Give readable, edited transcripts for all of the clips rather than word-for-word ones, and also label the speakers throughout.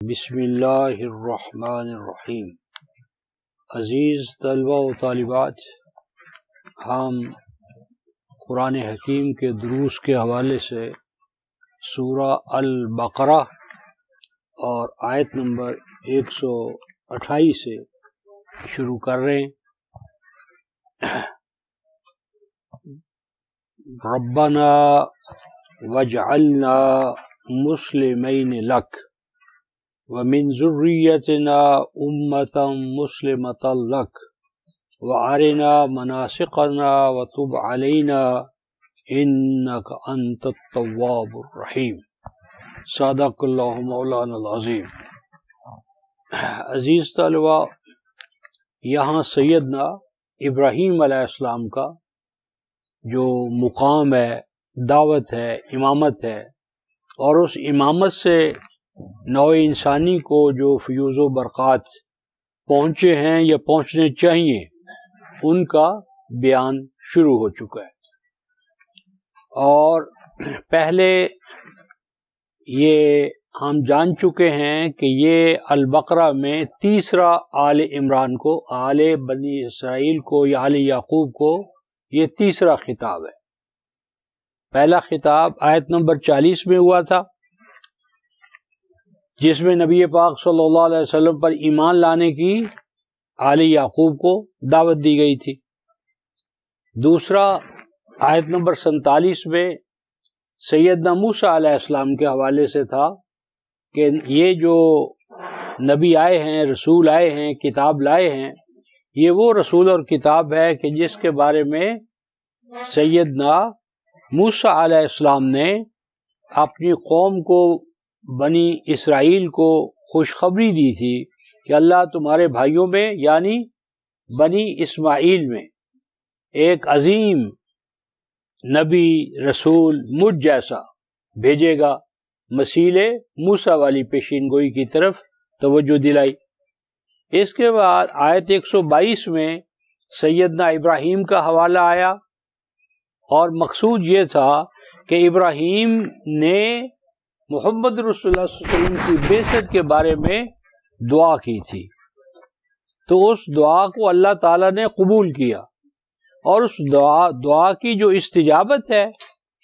Speaker 1: بسم اللہ الرحمن الرحیم۔ عزیز طلبہ و طالبات، ہم قرآن حکیم کے دروس کے حوالے سے سورہ البقرہ اور آیت نمبر 128 سے شروع کر رہے ہیں۔ ربنا واجعلنا مسلمین لک ومن ذریتنا امة مسلمة لک وارنا مناسقنا وتب علینا انک انت التواب الرحیم۔ صدق اللہ مولانا العظیم۔ عزیز طلبہ، یہاں سیدنا ابراہیم علیہ السلام کا جو مقام ہے، دعوت ہے، امامت ہے، اور اس امامت سے نوع انسانی کو جو فیوز و برکات پہنچے ہیں یا پہنچنے چاہیے، ان کا بیان شروع ہو چکا ہے۔ اور پہلے یہ ہم جان چکے ہیں کہ یہ البقرہ میں تیسرا آل عمران کو، آل بنی اسرائیل کو یا آل یعقوب کو یہ تیسرا خطاب ہے۔ پہلا خطاب آیت نمبر 40 میں ہوا تھا، جس میں نبی پاک صلی اللہ علیہ وسلم پر ایمان لانے کی آل یعقوب کو دعوت دی گئی تھی۔ دوسرا آیت نمبر 47 میں سیدنا موسیٰ علیہ السلام کے حوالے سے تھا کہ یہ جو نبی آئے ہیں، رسول آئے ہیں، کتاب لائے ہیں، یہ وہ رسول اور کتاب ہے کہ جس کے بارے میں سیدنا موسیٰ علیہ السلام نے اپنی قوم کو، بنی اسرائیل کو خوشخبری دی تھی کہ اللہ تمہارے بھائیوں میں یعنی بنی اسماعیل میں ایک عظیم نبی رسول مجھ جیسا بھیجے گا۔ مثیل موسیٰ والی پیشین گوئی کی طرف توجہ دلائی۔ اس کے بعد آیت 122 میں سیدنا ابراہیم کا حوالہ آیا، اور مقصود یہ تھا کہ ابراہیم نے محمد رسول اللہ صلی اللہ علیہ وسلم کی بعثت کے بارے میں دعا کی تھی، تو اس دعا کو اللہ تعالیٰ نے قبول کیا، اور اس دعا کی جو استجابت ہے،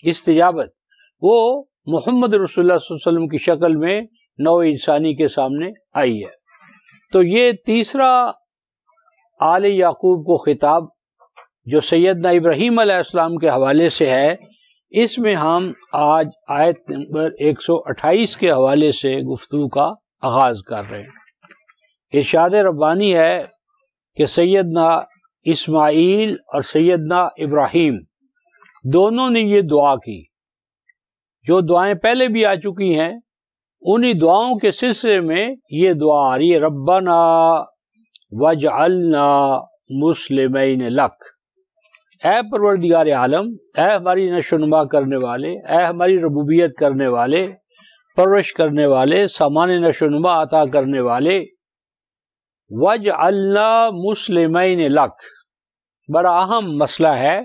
Speaker 1: استجابت وہ محمد رسول اللہ صلی اللہ علیہ وسلم کی شکل میں نوع انسانی کے سامنے آئی ہے۔ تو یہ تیسرا آل یعقوب کو خطاب جو سیدنا ابراہیم علیہ السلام کے حوالے سے ہے، اس میں ہم آج آیت نمبر 128 کے حوالے سے گفتگو کا آغاز کر رہے ہیں۔ ارشاد ربانی ہے کہ سیدنا اسماعیل اور سیدنا ابراہیم دونوں نے یہ دعا کی، جو دعائیں پہلے بھی آ چکی ہیں، انہی دعاؤں کے سلسلے میں یہ دعا آ رہی ہے، ربنا واجعلنا مسلمین لک۔ اے پروردگار عالم، اے ہماری نشو نما کرنے والے، اے ہماری ربوبیت کرنے والے، پرورش کرنے والے، سامان نشو نما عطا کرنے والے، وَاجْعَلْنَا مُسْلِمَيْنِ لَكَ۔ بڑا اہم مسئلہ ہے،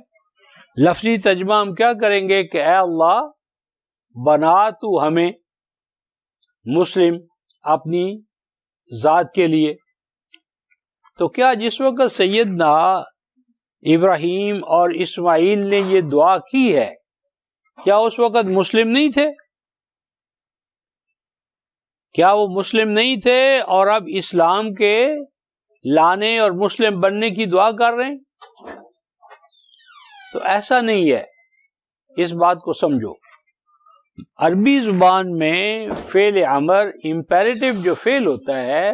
Speaker 1: لفظی ترجمہ ہم کیا کریں گے کہ اے اللہ بنا تو ہمیں مسلم اپنی ذات کے لیے۔ تو کیا جس وقت سیدنا ابراہیم اور اسماعیل نے یہ دعا کی ہے، کیا اس وقت مسلم نہیں تھے؟ کیا وہ مسلم نہیں تھے اور اب اسلام کے لانے اور مسلم بننے کی دعا کر رہے ہیں؟ تو ایسا نہیں ہے، اس بات کو سمجھو۔ عربی زبان میں فعل امر، امپیریٹو جو فعل ہوتا ہے،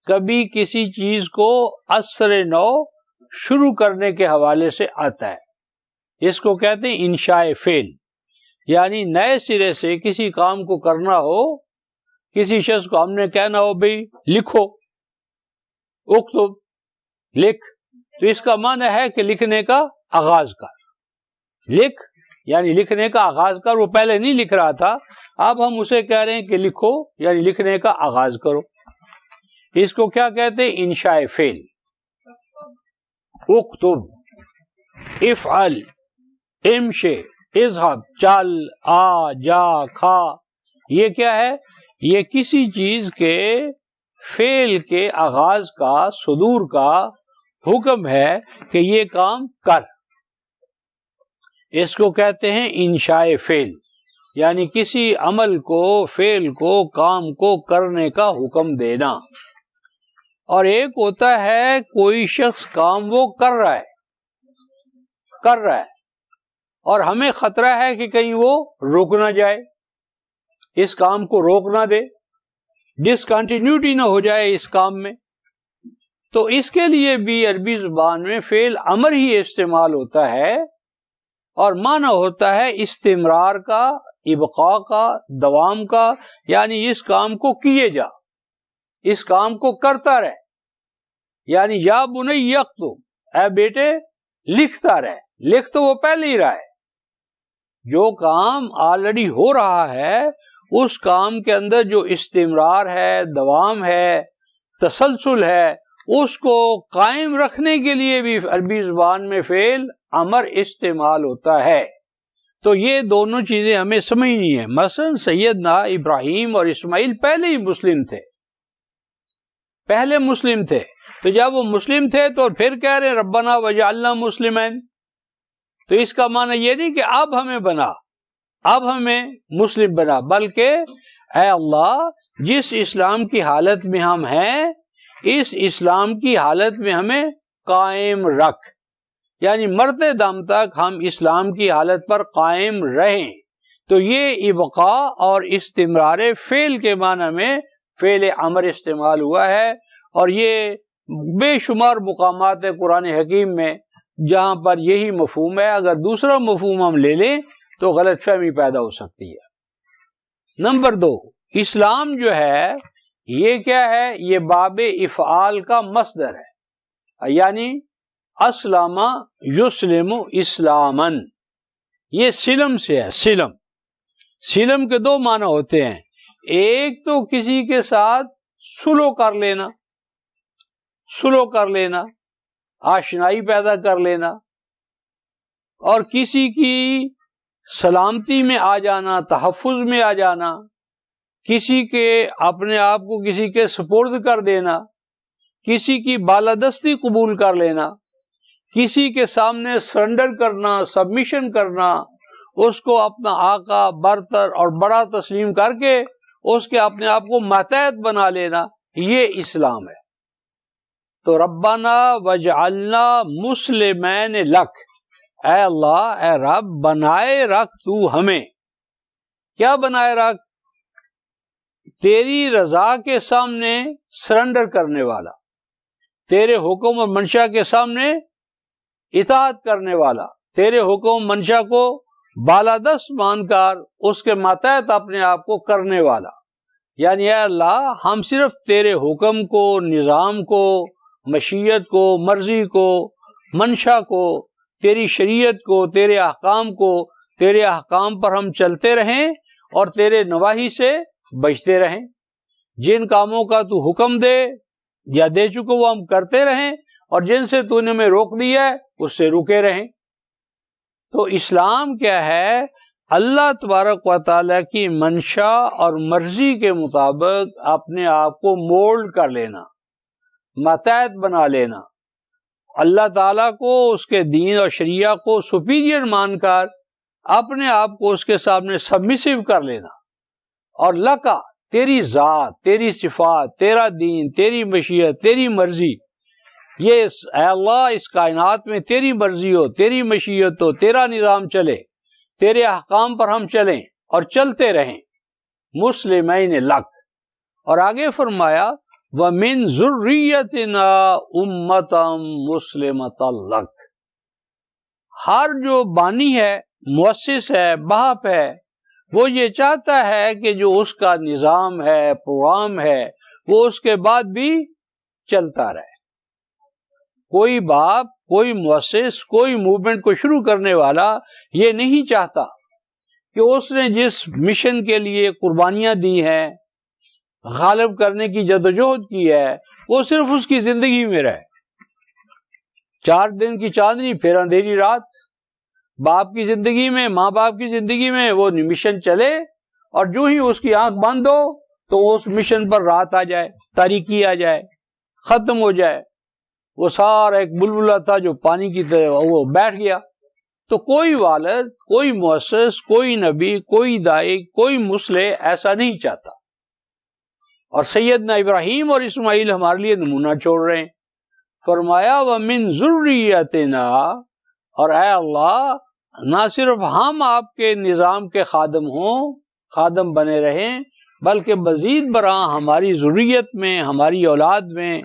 Speaker 1: کبھی کسی چیز کو اثر نو شروع کرنے کے حوالے سے آتا ہے۔ اس کو کہتے ہیں انشاء فعل، یعنی نئے سرے سے کسی کام کو کرنا ہو، کسی شخص کو ہم نے کہنا ہو بھئی لکھو، اکتب، لکھ، تو اس کا معنی ہے کہ لکھنے کا آغاز کر۔ لکھ یعنی لکھنے کا آغاز کر، وہ پہلے نہیں لکھ رہا تھا، اب ہم اسے کہہ رہے ہیں کہ لکھو یعنی لکھنے کا آغاز کرو۔ اس کو کیا کہتے ہیں؟ انشاء فعل۔ اکتب، افعل، امشے، اذهب، چل، آ، جا، کھا، یہ کیا ہے؟ یہ کسی چیز کے فعل کے آغاز کا، صدور کا حکم ہے کہ یہ کام کر. اس کو کہتے ہیں انشاء فعل، یعنی کسی عمل کو، فعل کو، کام کو کرنے کا حکم دینا. اور ایک ہوتا ہے کوئی شخص کام وہ کر رہا ہے اور ہمیں خطرہ ہے کہ کہیں وہ رک نہ جائے، اس کام کو روک نہ دے، ڈسکنٹینیوٹی نہ ہو جائے اس کام میں. تو اس کے لیے بھی عربی زبان میں فعل امر ہی استعمال ہوتا ہے، اور معنی ہوتا ہے استمرار کا، ابقاء کا، دوام کا، یعنی اس کام کو کیے جا، اس کام کو کرتا رہ. یعنی یا بنی یکتب، اے بیٹے لکھتا رہ. لکھ تو وہ پہلے ہی رہا ہے، جو کام آلریڈی ہو رہا ہے اس کام کے اندر جو استمرار ہے، دوام ہے، تسلسل ہے، اس کو قائم رکھنے کے لیے بھی عربی زبان میں فعل امر استعمال ہوتا ہے. تو یہ دونوں چیزیں ہمیں سمجھنی ہیں. مثلا سیدنا ابراہیم اور اسماعیل پہلے ہی مسلم تھے، پہلے مسلم تھے. تو جب وہ مسلم تھے تو پھر کہہ رہے ربنا وجعلنا مسلمین، تو اس کا معنی یہ نہیں کہ اب ہمیں مسلم بنا، بلکہ اے اللہ جس اسلام کی حالت میں ہم ہیں اس اسلام کی حالت میں ہمیں قائم رکھ، یعنی مرتے دم تک ہم اسلام کی حالت پر قائم رہیں. تو یہ ابقاء اور استمرار فعل کے معنی میں فعل امر استعمال ہوا ہے. اور یہ بے شمار مقامات ہے قرآن حکیم میں جہاں پر یہی مفہوم ہے. اگر دوسرا مفہوم ہم لے لیں تو غلط فہمی پیدا ہو سکتی ہے. نمبر 2، اسلام جو ہے یہ کیا ہے؟ یہ باب افعال کا مصدر ہے، یعنی اسلم یسلم اسلامن. یہ سلم سے ہے. سلم کے 2 معنی ہوتے ہیں. ایک تو کسی کے ساتھ سلو کر لینا، آشنائی پیدا کر لینا، اور کسی کی سلامتی میں آ جانا، تحفظ میں آ جانا، کسی کے اپنے آپ کو کسی کے سپرد کر دینا، کسی کی بالادستی قبول کر لینا، کسی کے سامنے سرنڈر کرنا، سبمیشن کرنا، اس کو اپنا آقا، برتر اور بڑا تسلیم کر کے اس کے اپنے آپ کو ماتحت بنا لینا، یہ اسلام ہے. تو ربنا وجعلنا مسلمین لک، اے اللہ، اے رب بنائے رکھ تو ہمیں. کیا بنائے رکھ؟ تیری رضا کے سامنے سرنڈر کرنے والا، تیرے حکم اور منشا کے سامنے اطاعت کرنے والا، تیرے حکم منشا کو بالادست مان کر اس کے ماتحت اپنے آپ کو کرنے والا. یعنی اے اللہ ہم صرف تیرے حکم کو، نظام کو، مشیت کو، مرضی کو، منشا کو، تیری شریعت کو، تیرے احکام کو، تیرے احکام پر ہم چلتے رہیں اور تیرے نواہی سے بچتے رہیں. جن کاموں کا تو حکم دے یا دے چکے وہ ہم کرتے رہیں، اور جن سے تو نے ہمیں روک دیا ہے اس سے رکے رہیں. تو اسلام کیا ہے؟ اللہ تبارک و تعالیٰ کی منشا اور مرضی کے مطابق اپنے آپ کو مولڈ کر لینا، ماتحت بنا لینا، اللہ تعالیٰ کو، اس کے دین اور شریعہ کو سپیریئر مان کر اپنے آپ کو اس کے سامنے سبمیسیو کر لینا. اور لکا، تیری ذات، تیری صفات، تیرا دین، تیری مشیت، تیری مرضی، یہ اے اللہ اس کائنات میں تیری مرضی ہو، تیری مشیت ہو، تیرا نظام چلے، تیرے احکام پر ہم چلیں اور چلتے رہیں. مسلمین لک. اور آگے فرمایا وَمِن ذُرِّيَّتِنَا أُمَّةً مُسْلِمَةً لَكَ. ہر جو بانی ہے، مؤسس ہے، باپ ہے، وہ یہ چاہتا ہے کہ جو اس کا نظام ہے، پروگرام ہے، وہ اس کے بعد بھی چلتا رہے. کوئی باپ، کوئی مؤسس، کوئی موومنٹ کو شروع کرنے والا یہ نہیں چاہتا کہ اس نے جس مشن کے لیے قربانیاں دی ہیں، غالب کرنے کی جدوجہد کی ہے، وہ صرف اس کی زندگی میں رہے. 4 دن کی چاندنی پھر اندھیری رات. باپ کی زندگی میں، ماں باپ کی زندگی میں وہ مشن چلے، اور جو ہی اس کی آنکھ بند ہو تو اس مشن پر رات آ جائے، تاریکی آ جائے، ختم ہو جائے، وہ سارا ایک بلبلہ تھا جو پانی کی طرح وہ بیٹھ گیا. تو کوئی والد، کوئی مؤسس، کوئی نبی، کوئی دائی، کوئی مصلح ایسا نہیں چاہتا. اور سیدنا ابراہیم اور اسماعیل ہمارے لیے نمونہ چھوڑ رہے ہیں. فرمایا وَمِن ذُرِّيَّتِنَا، اور اے اللہ نہ صرف ہم آپ کے نظام کے خادم بنے رہیں، بلکہ مزید برآں ہماری ذریت میں، ہماری اولاد میں،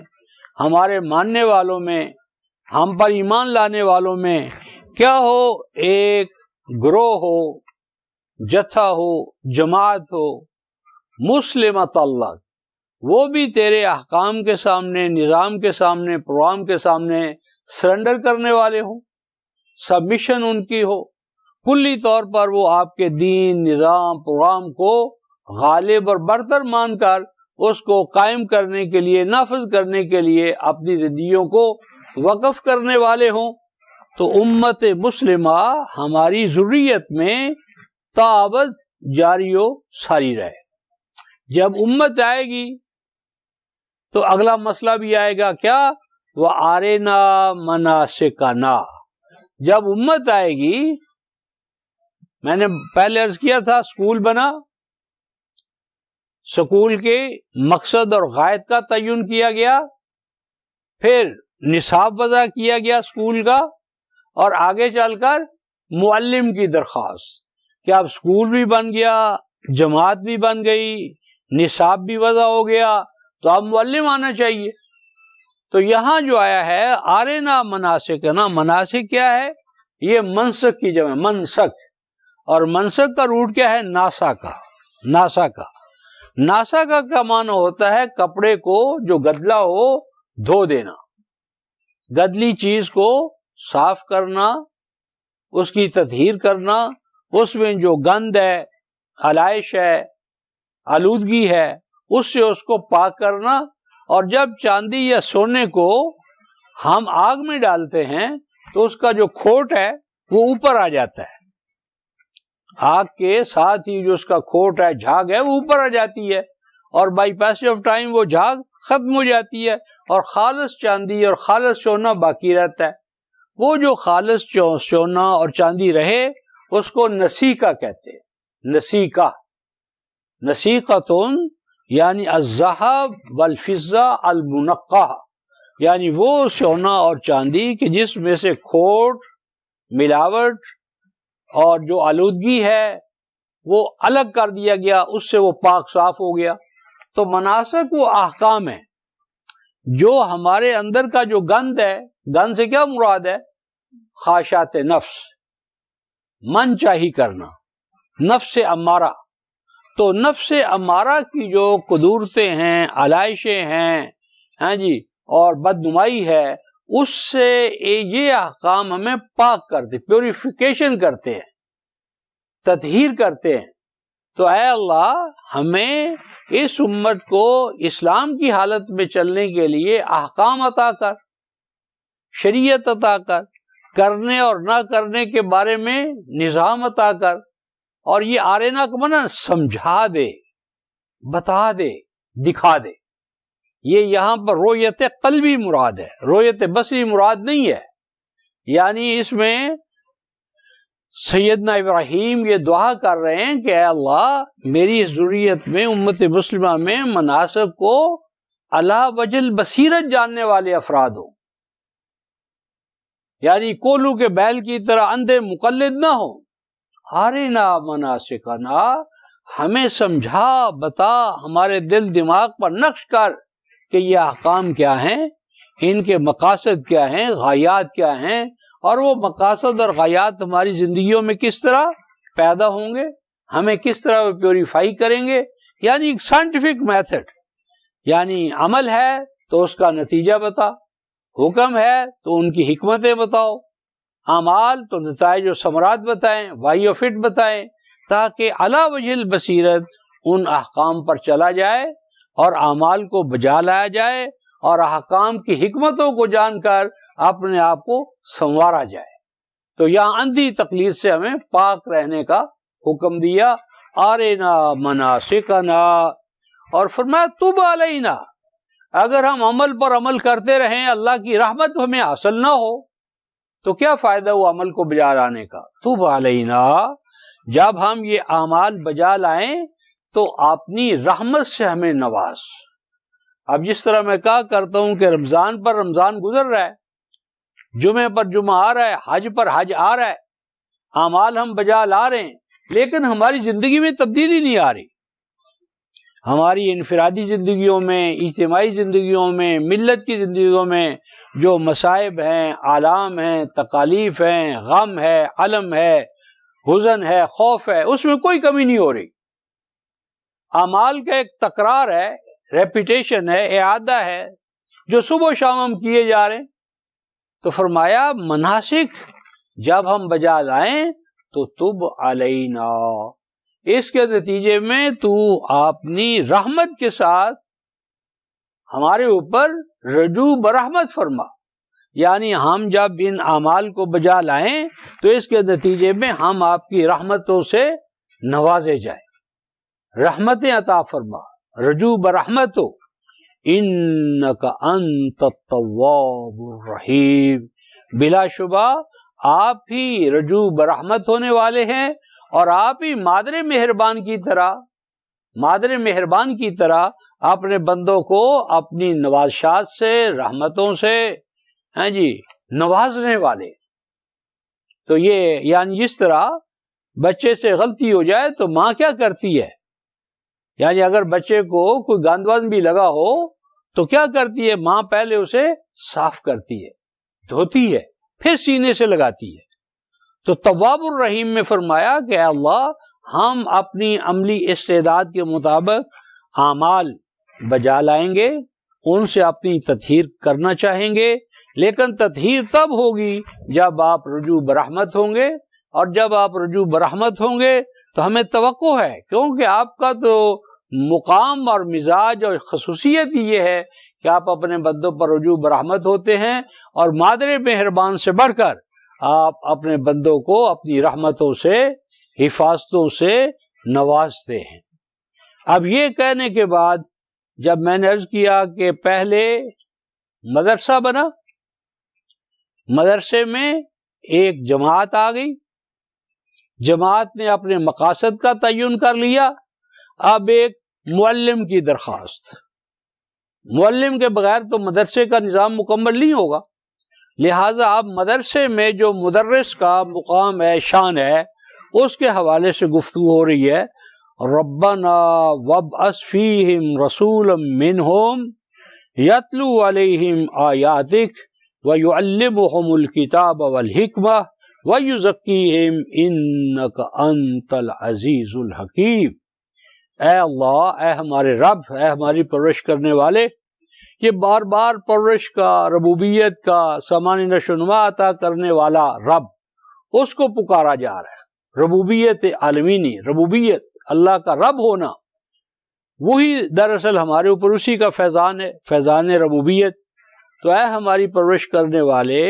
Speaker 1: ہمارے ماننے والوں میں، ہم پر ایمان لانے والوں میں کیا ہو، ایک گروہ ہو، جتھا ہو، جماعت ہو، مسلمت اللہ، وہ بھی تیرے احکام کے سامنے، نظام کے سامنے، پروگرام کے سامنے سرنڈر کرنے والے ہوں، سبمیشن ان کی ہو، کلی طور پر وہ آپ کے دین، نظام، پروگرام کو غالب اور برتر مان کر اس کو قائم کرنے کے لیے، نافذ کرنے کے لیے اپنی زندگیوں کو وقف کرنے والے ہوں. تو امت مسلمہ ہماری ذریت میں تابد جاری و ساری رہے. جب امت آئے گی تو اگلا مسئلہ بھی آئے گا، کیا؟ وَأَرِنَا مَنَاسِكَنَا. جب امت آئے گی، میں نے پہلے عرض کیا تھا اسکول بنا، سکول کے مقصد اور غائد کا تعین کیا گیا، پھر نصاب وضع کیا گیا اسکول کا، اور آگے چل کر معلم کی درخواست کہ اب اسکول بھی بن گیا، جماعت بھی بن گئی، نصاب بھی وضع ہو گیا، تو اب معلم آنا چاہیے. تو یہاں جو آیا ہے آرینا مناسکنا، مناسک کیا ہے؟ یہ منسک کی جمع، منسک. اور منسک کا روٹ کیا ہے؟ ناسا کا. ناسا کا ناسا کا معنی ہوتا ہے کپڑے کو جو گدلا ہو دھو دینا، گدلی چیز کو صاف کرنا، اس کی تطہیر کرنا، اس میں جو گند ہے، خلائش ہے، آلودگی ہے، اس سے اس کو پاک کرنا. اور جب چاندی یا سونے کو ہم آگ میں ڈالتے ہیں تو اس کا جو کھوٹ ہے وہ اوپر آ جاتا ہے، آگ کے ساتھ ہی جو اس کا کھوٹ ہے، جھاگ ہے، وہ اوپر آ جاتی ہے، اور بائی پیس آف ٹائم وہ جھاگ ختم ہو جاتی ہے، اور خالص چاندی اور خالص سونا باقی رہتا ہے. وہ جو خالص سونا اور چاندی رہے اس کو نسیکہ کہتے ہیں. نسیکہ، نسیقتن یعنی الذہب والفضہ المنقہ، یعنی وہ سونا اور چاندی کہ جس میں سے کھوٹ، ملاوٹ اور جو آلودگی ہے وہ الگ کر دیا گیا، اس سے وہ پاک صاف ہو گیا. تو مناسک وہ احکام ہیں جو ہمارے اندر کا جو گند ہے، گند سے کیا مراد ہے؟ خواہشات نفس، من چاہی کرنا، نفس امارہ. تو نفس امارہ کی جو قدورتیں ہیں، علائشیں ہیں، ہاں جی، اور بدنمائی ہے، اس سے یہ احکام ہمیں پاک کرتے، پیوریفیکیشن کرتے ہیں، تطہیر کرتے ہیں. تو اے اللہ ہمیں اس امت کو اسلام کی حالت میں چلنے کے لیے احکام عطا کر، شریعت عطا کر، کرنے اور نہ کرنے کے بارے میں نظام عطا کر. اور یہ آرینا کو منا سمجھا دے، بتا دے، دکھا دے. یہ یہاں پر رؤیت قلبی مراد ہے، رؤیت بصری مراد نہیں ہے. یعنی اس میں سیدنا ابراہیم یہ دعا کر رہے ہیں کہ اے اللہ میری اس ذریت میں، امت مسلمہ میں مناسک کو علی وجہ البصیرت جاننے والے افراد ہوں، یعنی کولو کے بیل کی طرح اندھے مقلد نہ ہو. آرینا مناسکنا، ہمیں سمجھا، بتا، ہمارے دل دماغ پر نقش کر کہ یہ احکام کیا ہیں، ان کے مقاصد کیا ہیں، غایات کیا ہیں، اور وہ مقاصد اور غایات ہماری زندگیوں میں کس طرح پیدا ہوں گے، ہمیں کس طرح وہ پیوریفائی کریں گے. یعنی ایک سائنٹیفک میتھڈ، یعنی عمل ہے تو اس کا نتیجہ بتا، حکم ہے تو ان کی حکمتیں بتاؤ، اعمال تو نتائج و ثمرات بتائیں، وائی و فٹ بتائیں، تاکہ علی وجہ البصیرت ان احکام پر چلا جائے اور اعمال کو بجا لایا جائے، اور احکام کی حکمتوں کو جان کر اپنے آپ کو سنوارا جائے. تو یہاں اندھی تقلید سے ہمیں پاک رہنے کا حکم دیا. آرینا مناسکنا. اور فرمایا تب علینا، اگر ہم عمل پر عمل کرتے رہیں اللہ کی رحمت ہمیں حاصل نہ ہو تو کیا فائدہ وہ عمل کو بجا لانے کا؟ تب علینا، جب ہم یہ اعمال بجا لائیں تو اپنی رحمت سے ہمیں نواز۔ اب جس طرح میں کہا کرتا ہوں کہ رمضان پر رمضان گزر رہا ہے، جمعے پر جمعہ آ رہا ہے، حج پر حج آ رہا ہے، اعمال ہم بجا لا رہے ہیں، لیکن ہماری زندگی میں تبدیلی نہیں آ رہی۔ ہماری انفرادی زندگیوں میں، اجتماعی زندگیوں میں، ملت کی زندگیوں میں جو مصائب ہیں، آلام ہیں، تکالیف ہیں، غم ہے، علم ہے، حزن ہے، خوف ہے، اس میں کوئی کمی نہیں ہو رہی۔ اعمال کا ایک تکرار ہے، ریپیٹیشن ہے، اعادہ ہے، جو صبح و شام ہم کیے جا رہے ہیں۔ تو فرمایا مناسک جب ہم بجا لائیں تو تب علینا، اس کے نتیجے میں تو اپنی رحمت کے ساتھ ہمارے اوپر رجوع برحمت فرما، یعنی ہم جب ان اعمال کو بجا لائیں تو اس کے نتیجے میں ہم آپ کی رحمتوں سے نوازے جائیں، رحمتیں عطا فرما، رجوع برحمت ہو۔ انک انت التواب الرحیم، بلا شبہ آپ ہی رجوع برحمت ہونے والے ہیں، اور آپ ہی مادر مہربان کی طرح اپنے بندوں کو اپنی نوازشات سے، رحمتوں سے نوازنے والے۔ تو یہ یعنی جس طرح بچے سے غلطی ہو جائے تو ماں کیا کرتی ہے، یعنی اگر بچے کو کوئی گند وند بھی لگا ہو تو کیا کرتی ہے ماں؟ پہلے اسے صاف کرتی ہے، دھوتی ہے، پھر سینے سے لگاتی ہے۔ تو تواب الرحیم میں فرمایا کہ اے اللہ، ہم اپنی عملی استعداد کے مطابق اعمال بجا لائیں گے، ان سے اپنی تطہیر کرنا چاہیں گے، لیکن تطہیر تب ہوگی جب آپ رجوع برحمت ہوں گے، اور جب آپ رجوع برحمت ہوں گے تو ہمیں توقع ہے، کیونکہ آپ کا تو مقام اور مزاج اور خصوصیت ہی یہ ہے کہ آپ اپنے بندوں پر رجوع برحمت ہوتے ہیں، اور مادر مہربان سے بڑھ کر آپ اپنے بندوں کو اپنی رحمتوں سے، حفاظتوں سے نوازتے ہیں۔ اب یہ کہنے کے بعد جب میں نے عرض کیا کہ پہلے مدرسہ بنا، مدرسے میں ایک جماعت آ گئی، جماعت نے اپنے مقاصد کا تعین کر لیا، اب ایک معلم کی درخواست۔ معلم کے بغیر تو مدرسے کا نظام مکمل نہیں ہوگا، لہٰذا اب مدرسے میں جو مدرس کا مقام ہے، شان ہے، اس کے حوالے سے گفتگو ہو رہی ہے۔ ربنا وابعث فیہم رسولا منہم یتلو علیہم آیاتک ویعلمہم الکتاب والحکمہ ویزکیہم انک انت العزیز الحکیم۔ اے اللہ، اے ہمارے رب، اے ہماری پرورش کرنے والے، یہ بار بار پرورش کا، ربوبیت کا، سامان نشو و نما عطا کرنے والا رب، اس کو پکارا جا رہا ہے۔ ربوبیت عالمینی، ربوبیت اللہ کا رب ہونا، وہی دراصل ہمارے اوپر اسی کا فیضان ہے، فیضان ربوبیت۔ تو اے ہماری پرورش کرنے والے،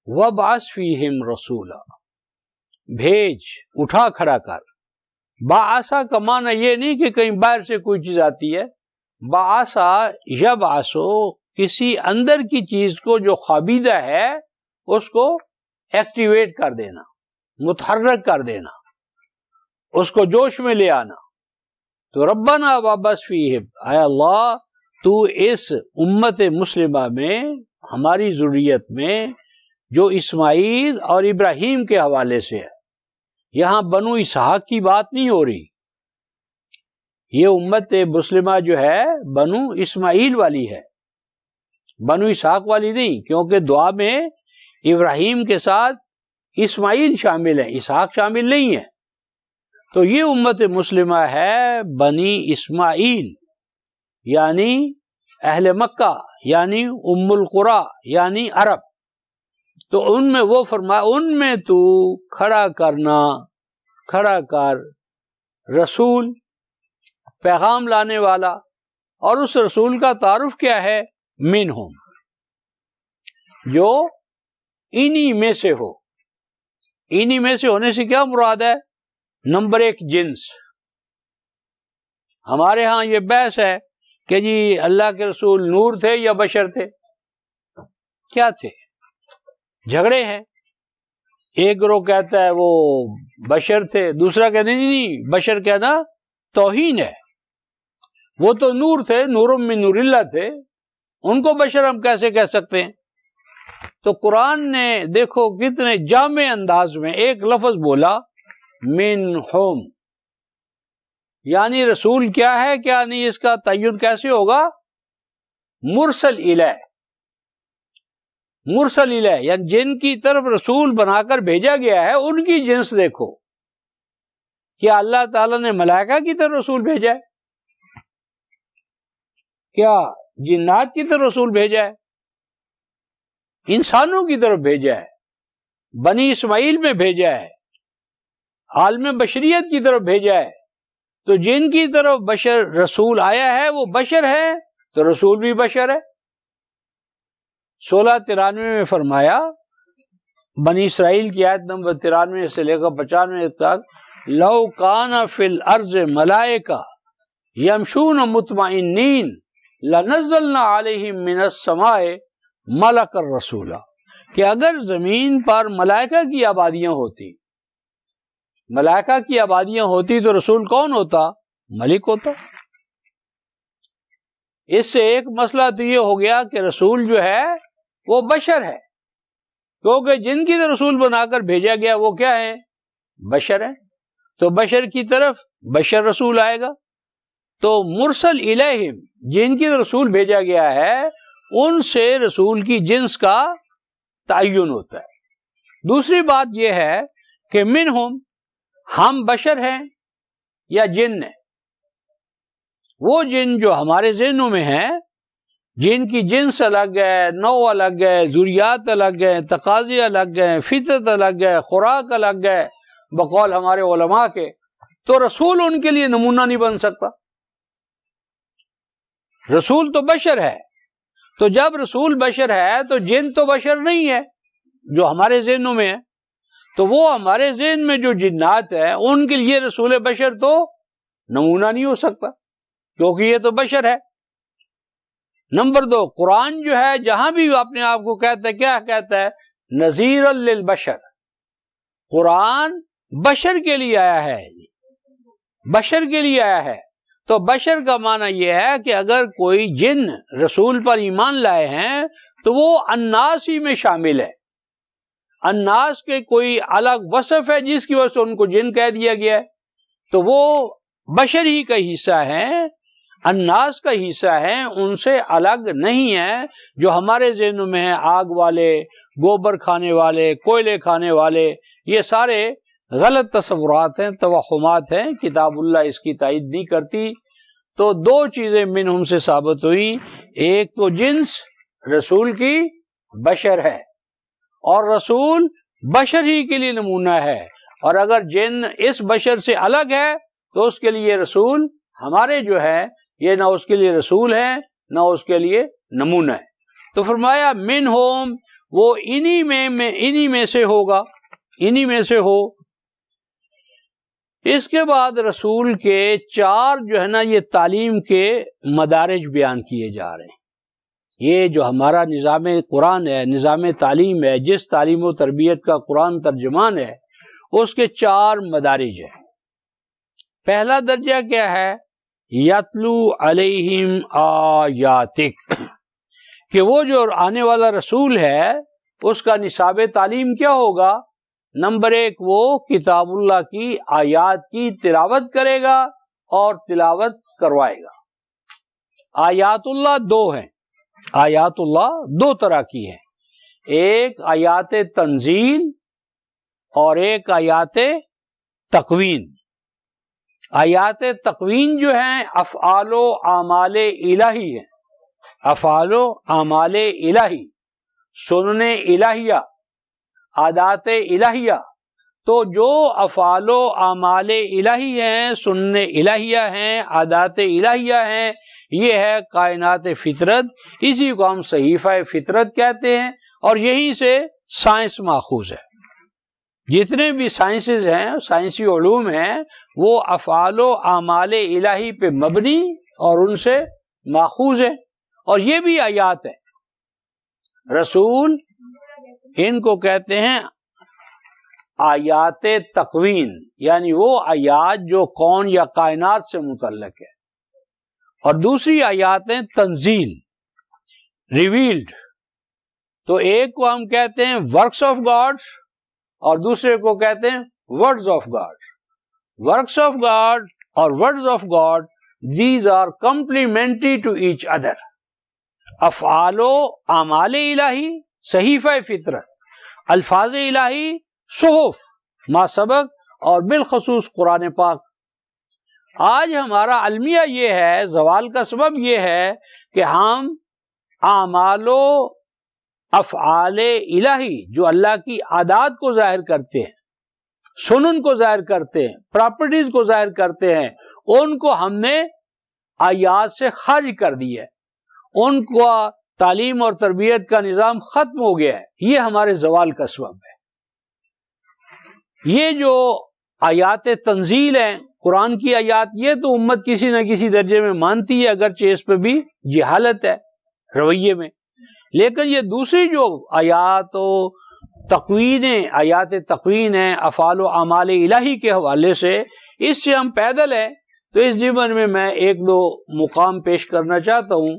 Speaker 1: وَبْعَثْ فِيهِمْ رَسُولًا، بھیج، اٹھا کھڑا کر۔ بعثا کا معنی یہ نہیں کہ کہیں باہر سے کوئی چیز آتی ہے، بعثا یبعثو، کسی اندر کی چیز کو جو خوابیدہ ہے اس کو ایکٹیویٹ کر دینا، متحرک کر دینا، اس کو جوش میں لے آنا۔ تو ربنا وابعث فیہم، اے اللہ تو اس امت مسلمہ میں، ہماری ذریت میں جو اسماعیل اور ابراہیم کے حوالے سے ہے، یہاں بنو اسحاق کی بات نہیں ہو رہی، یہ امت مسلمہ جو ہے بنو اسماعیل والی ہے، بنو اسحاق والی نہیں، کیونکہ دعا میں ابراہیم کے ساتھ اسماعیل شامل ہے، اسحاق شامل نہیں ہے۔ تو یہ امت مسلمہ ہے بنی اسماعیل، یعنی اہل مکہ، یعنی ام القریٰ، یعنی عرب۔ تو ان میں وہ فرمایا، ان میں تو کھڑا کر رسول، پیغام لانے والا، اور اس رسول کا تعارف کیا ہے؟ منہم، جو انہی میں سے ہو۔ انہی میں سے ہونے سے کیا مراد ہے؟ نمبر ایک جنس، ہمارے ہاں یہ بحث ہے کہ جی اللہ کے رسول نور تھے یا بشر تھے؟ کیا تھے؟ جھگڑے ہیں. ایک گروہ کہتا ہے وہ بشر تھے، دوسرا کہتے نہیں بشر کہنا توہین ہے، وہ تو نور تھے، نور من نور اللہ تھے، ان کو بشر ہم کیسے کہہ سکتے ہیں؟ تو قرآن نے دیکھو کتنے جامع انداز میں ایک لفظ بولا، منہم، یعنی رسول کیا ہے کیا نہیں، اس کا تعین کیسے ہوگا؟ مرسل الیہ، مرسل الیہ، یعنی جن کی طرف رسول بنا کر بھیجا گیا ہے ان کی جنس دیکھو. کیا اللہ تعالیٰ نے ملائکہ کی طرف رسول بھیجا ہے؟ کیا جنات کی طرف رسول بھیجا ہے؟ انسانوں کی طرف بھیجا ہے، بنی اسماعیل میں بھیجا ہے، عالم بشریت کی طرف بھیجا ہے. تو جن کی طرف بشر رسول آیا ہے وہ بشر ہے تو رسول بھی بشر ہے. 1693 میں فرمایا، بنی اسرائیل کی آیت نمبر 93 سے لے کر 95 تک، لو کان فی الارض ملائکہ یمشون مطمئنین لنزلنا علیہم من السماء ملک الرسول، کہ اگر زمین پر ملائکہ کی آبادیاں ہوتی، ملائکہ کی آبادیاں ہوتی تو رسول کون ہوتا؟ ملک ہوتا. اس سے ایک مسئلہ تو یہ ہو گیا کہ رسول جو ہے وہ بشر ہے، کیونکہ جن کی طرف رسول بنا کر بھیجا گیا وہ کیا ہے؟ بشر ہے. تو بشر کی طرف بشر رسول آئے گا. تو مرسل الیہم، جن کی طرف رسول بھیجا گیا ہے ان سے رسول کی جنس کا تعین ہوتا ہے. دوسری بات یہ ہے کہ منہم، ہم بشر ہیں یا جن ہیں؟ وہ جن جو ہمارے ذہنوں میں ہیں، جن کی جنس الگ ہے، نوع الگ ہے، ذریات الگ ہے، تقاضے الگ ہیں، فطرت الگ ہے، خوراک الگ ہے بقول ہمارے علماء کے، تو رسول ان کے لیے نمونہ نہیں بن سکتا. رسول تو بشر ہے، تو جب رسول بشر ہے تو جن تو بشر نہیں ہے جو ہمارے ذہنوں میں ہے. تو وہ ہمارے ذہن میں جو جنات ہیں ان کے لیے رسول بشر تو نمونہ نہیں ہو سکتا، کیونکہ یہ تو بشر ہے. نمبر 2، قرآن جو ہے جہاں بھی اپنے آپ کو کہتا ہے، کیا کہتا ہے؟ نذیر للبشر. قرآن بشر کے لیے آیا ہے، بشر کے لیے آیا ہے. تو بشر کا معنی یہ ہے کہ اگر کوئی جن رسول پر ایمان لائے ہیں تو وہ الناس ہی میں شامل ہے. الناس کے کوئی الگ وصف ہے جس کی وجہ سے ان کو جن کہہ دیا گیا ہے، تو وہ بشر ہی کا حصہ ہیں، الناس کا حصہ ہیں، ان سے الگ نہیں ہے. جو ہمارے ذہنوں میں ہیں آگ والے، گوبر کھانے والے، کوئلے کھانے والے، یہ سارے غلط تصورات ہیں، توہمات ہیں. کتاب اللہ اس کی تائید نہیں کرتی. تو 2 چیزیں منہم سے ثابت ہوئی، ایک تو جنس رسول کی بشر ہے، اور رسول بشر ہی کے لیے نمونہ ہے. اور اگر جن اس بشر سے الگ ہے تو اس کے لیے رسول ہمارے جو ہے یہ نہ اس کے لیے رسول ہے نہ اس کے لیے نمونہ ہے. تو فرمایا منہم، وہ انہی میں سے ہوگا، انہی میں سے ہو. اس کے بعد رسول کے 4 جو ہے نا یہ تعلیم کے مدارج بیان کیے جا رہے ہیں. یہ جو ہمارا نظام قرآن ہے، نظام تعلیم ہے، جس تعلیم و تربیت کا قرآن ترجمان ہے، اس کے 4 مدارج ہیں. پہلا درجہ کیا ہے؟ یتلو علیہم آیاتک، کہ وہ جو آنے والا رسول ہے اس کا نصاب تعلیم کیا ہوگا؟ نمبر 1، وہ کتاب اللہ کی آیات کی تلاوت کرے گا اور تلاوت کروائے گا. آیات اللہ 2 ہیں، آیات اللہ 2 طرح کی ہیں، ایک آیات تنزیل اور ایک آیات تقوین. آیات تقوین جو ہیں افعال و اعمال الہی ہیں، افعال و اعمال الہی، سنن الہیہ، عادات الہیہ. تو جو افعال و اعمال الہی ہیں، سنن الہیہ ہیں، عادات الہیہ ہیں، یہ ہے کائنات فطرت. اسی کو ہم صحیفہ فطرت کہتے ہیں اور یہیں سے سائنس ماخوذ ہے. جتنے بھی سائنسز ہیں، سائنسی علوم ہیں، وہ افعال و اعمال الہی پہ مبنی اور ان سے ماخوذ ہیں، اور یہ بھی آیات ہیں۔ رسول ان کو کہتے ہیں آیات تقوین، یعنی وہ آیات جو کون یا کائنات سے متعلق ہے، اور دوسری آیات ہیں تنزیل، ریویلڈ۔ تو ایک کو ہم کہتے ہیں ورکس آف گاڈ اور دوسرے کو کہتے ہیں words of God. Works of God اور words of God, these are complementary to each other. افعال و اعمال الہی صحیفہ فطرت، الفاظ الہی صحف ما سبق، اور بالخصوص قرآن پاک۔ آج ہمارا المیہ یہ ہے، زوال کا سبب یہ ہے کہ ہم اعمال و افعال الہی جو اللہ کی عادات کو ظاہر کرتے ہیں، سنن کو ظاہر کرتے ہیں، پراپرٹیز کو ظاہر کرتے ہیں، ان کو ہم نے آیات سے خارج کر دیا ہے، ان کو تعلیم اور تربیت کا نظام ختم ہو گیا ہے۔ یہ ہمارے زوال کا سبب ہے۔ یہ جو آیات تنزیل ہیں، قرآن کی آیات، یہ تو امت کسی نہ کسی درجے میں مانتی ہے، اگرچہ اس پہ بھی جہالت ہے رویے میں۔ لیکن یہ دوسری جو آیات و تقوینیں، آیات تقوین ہیں افعال و اعمال الہی کے حوالے سے، اس سے ہم پیدل ہیں۔ تو اس ضمن میں میں ایک دو مقام پیش کرنا چاہتا ہوں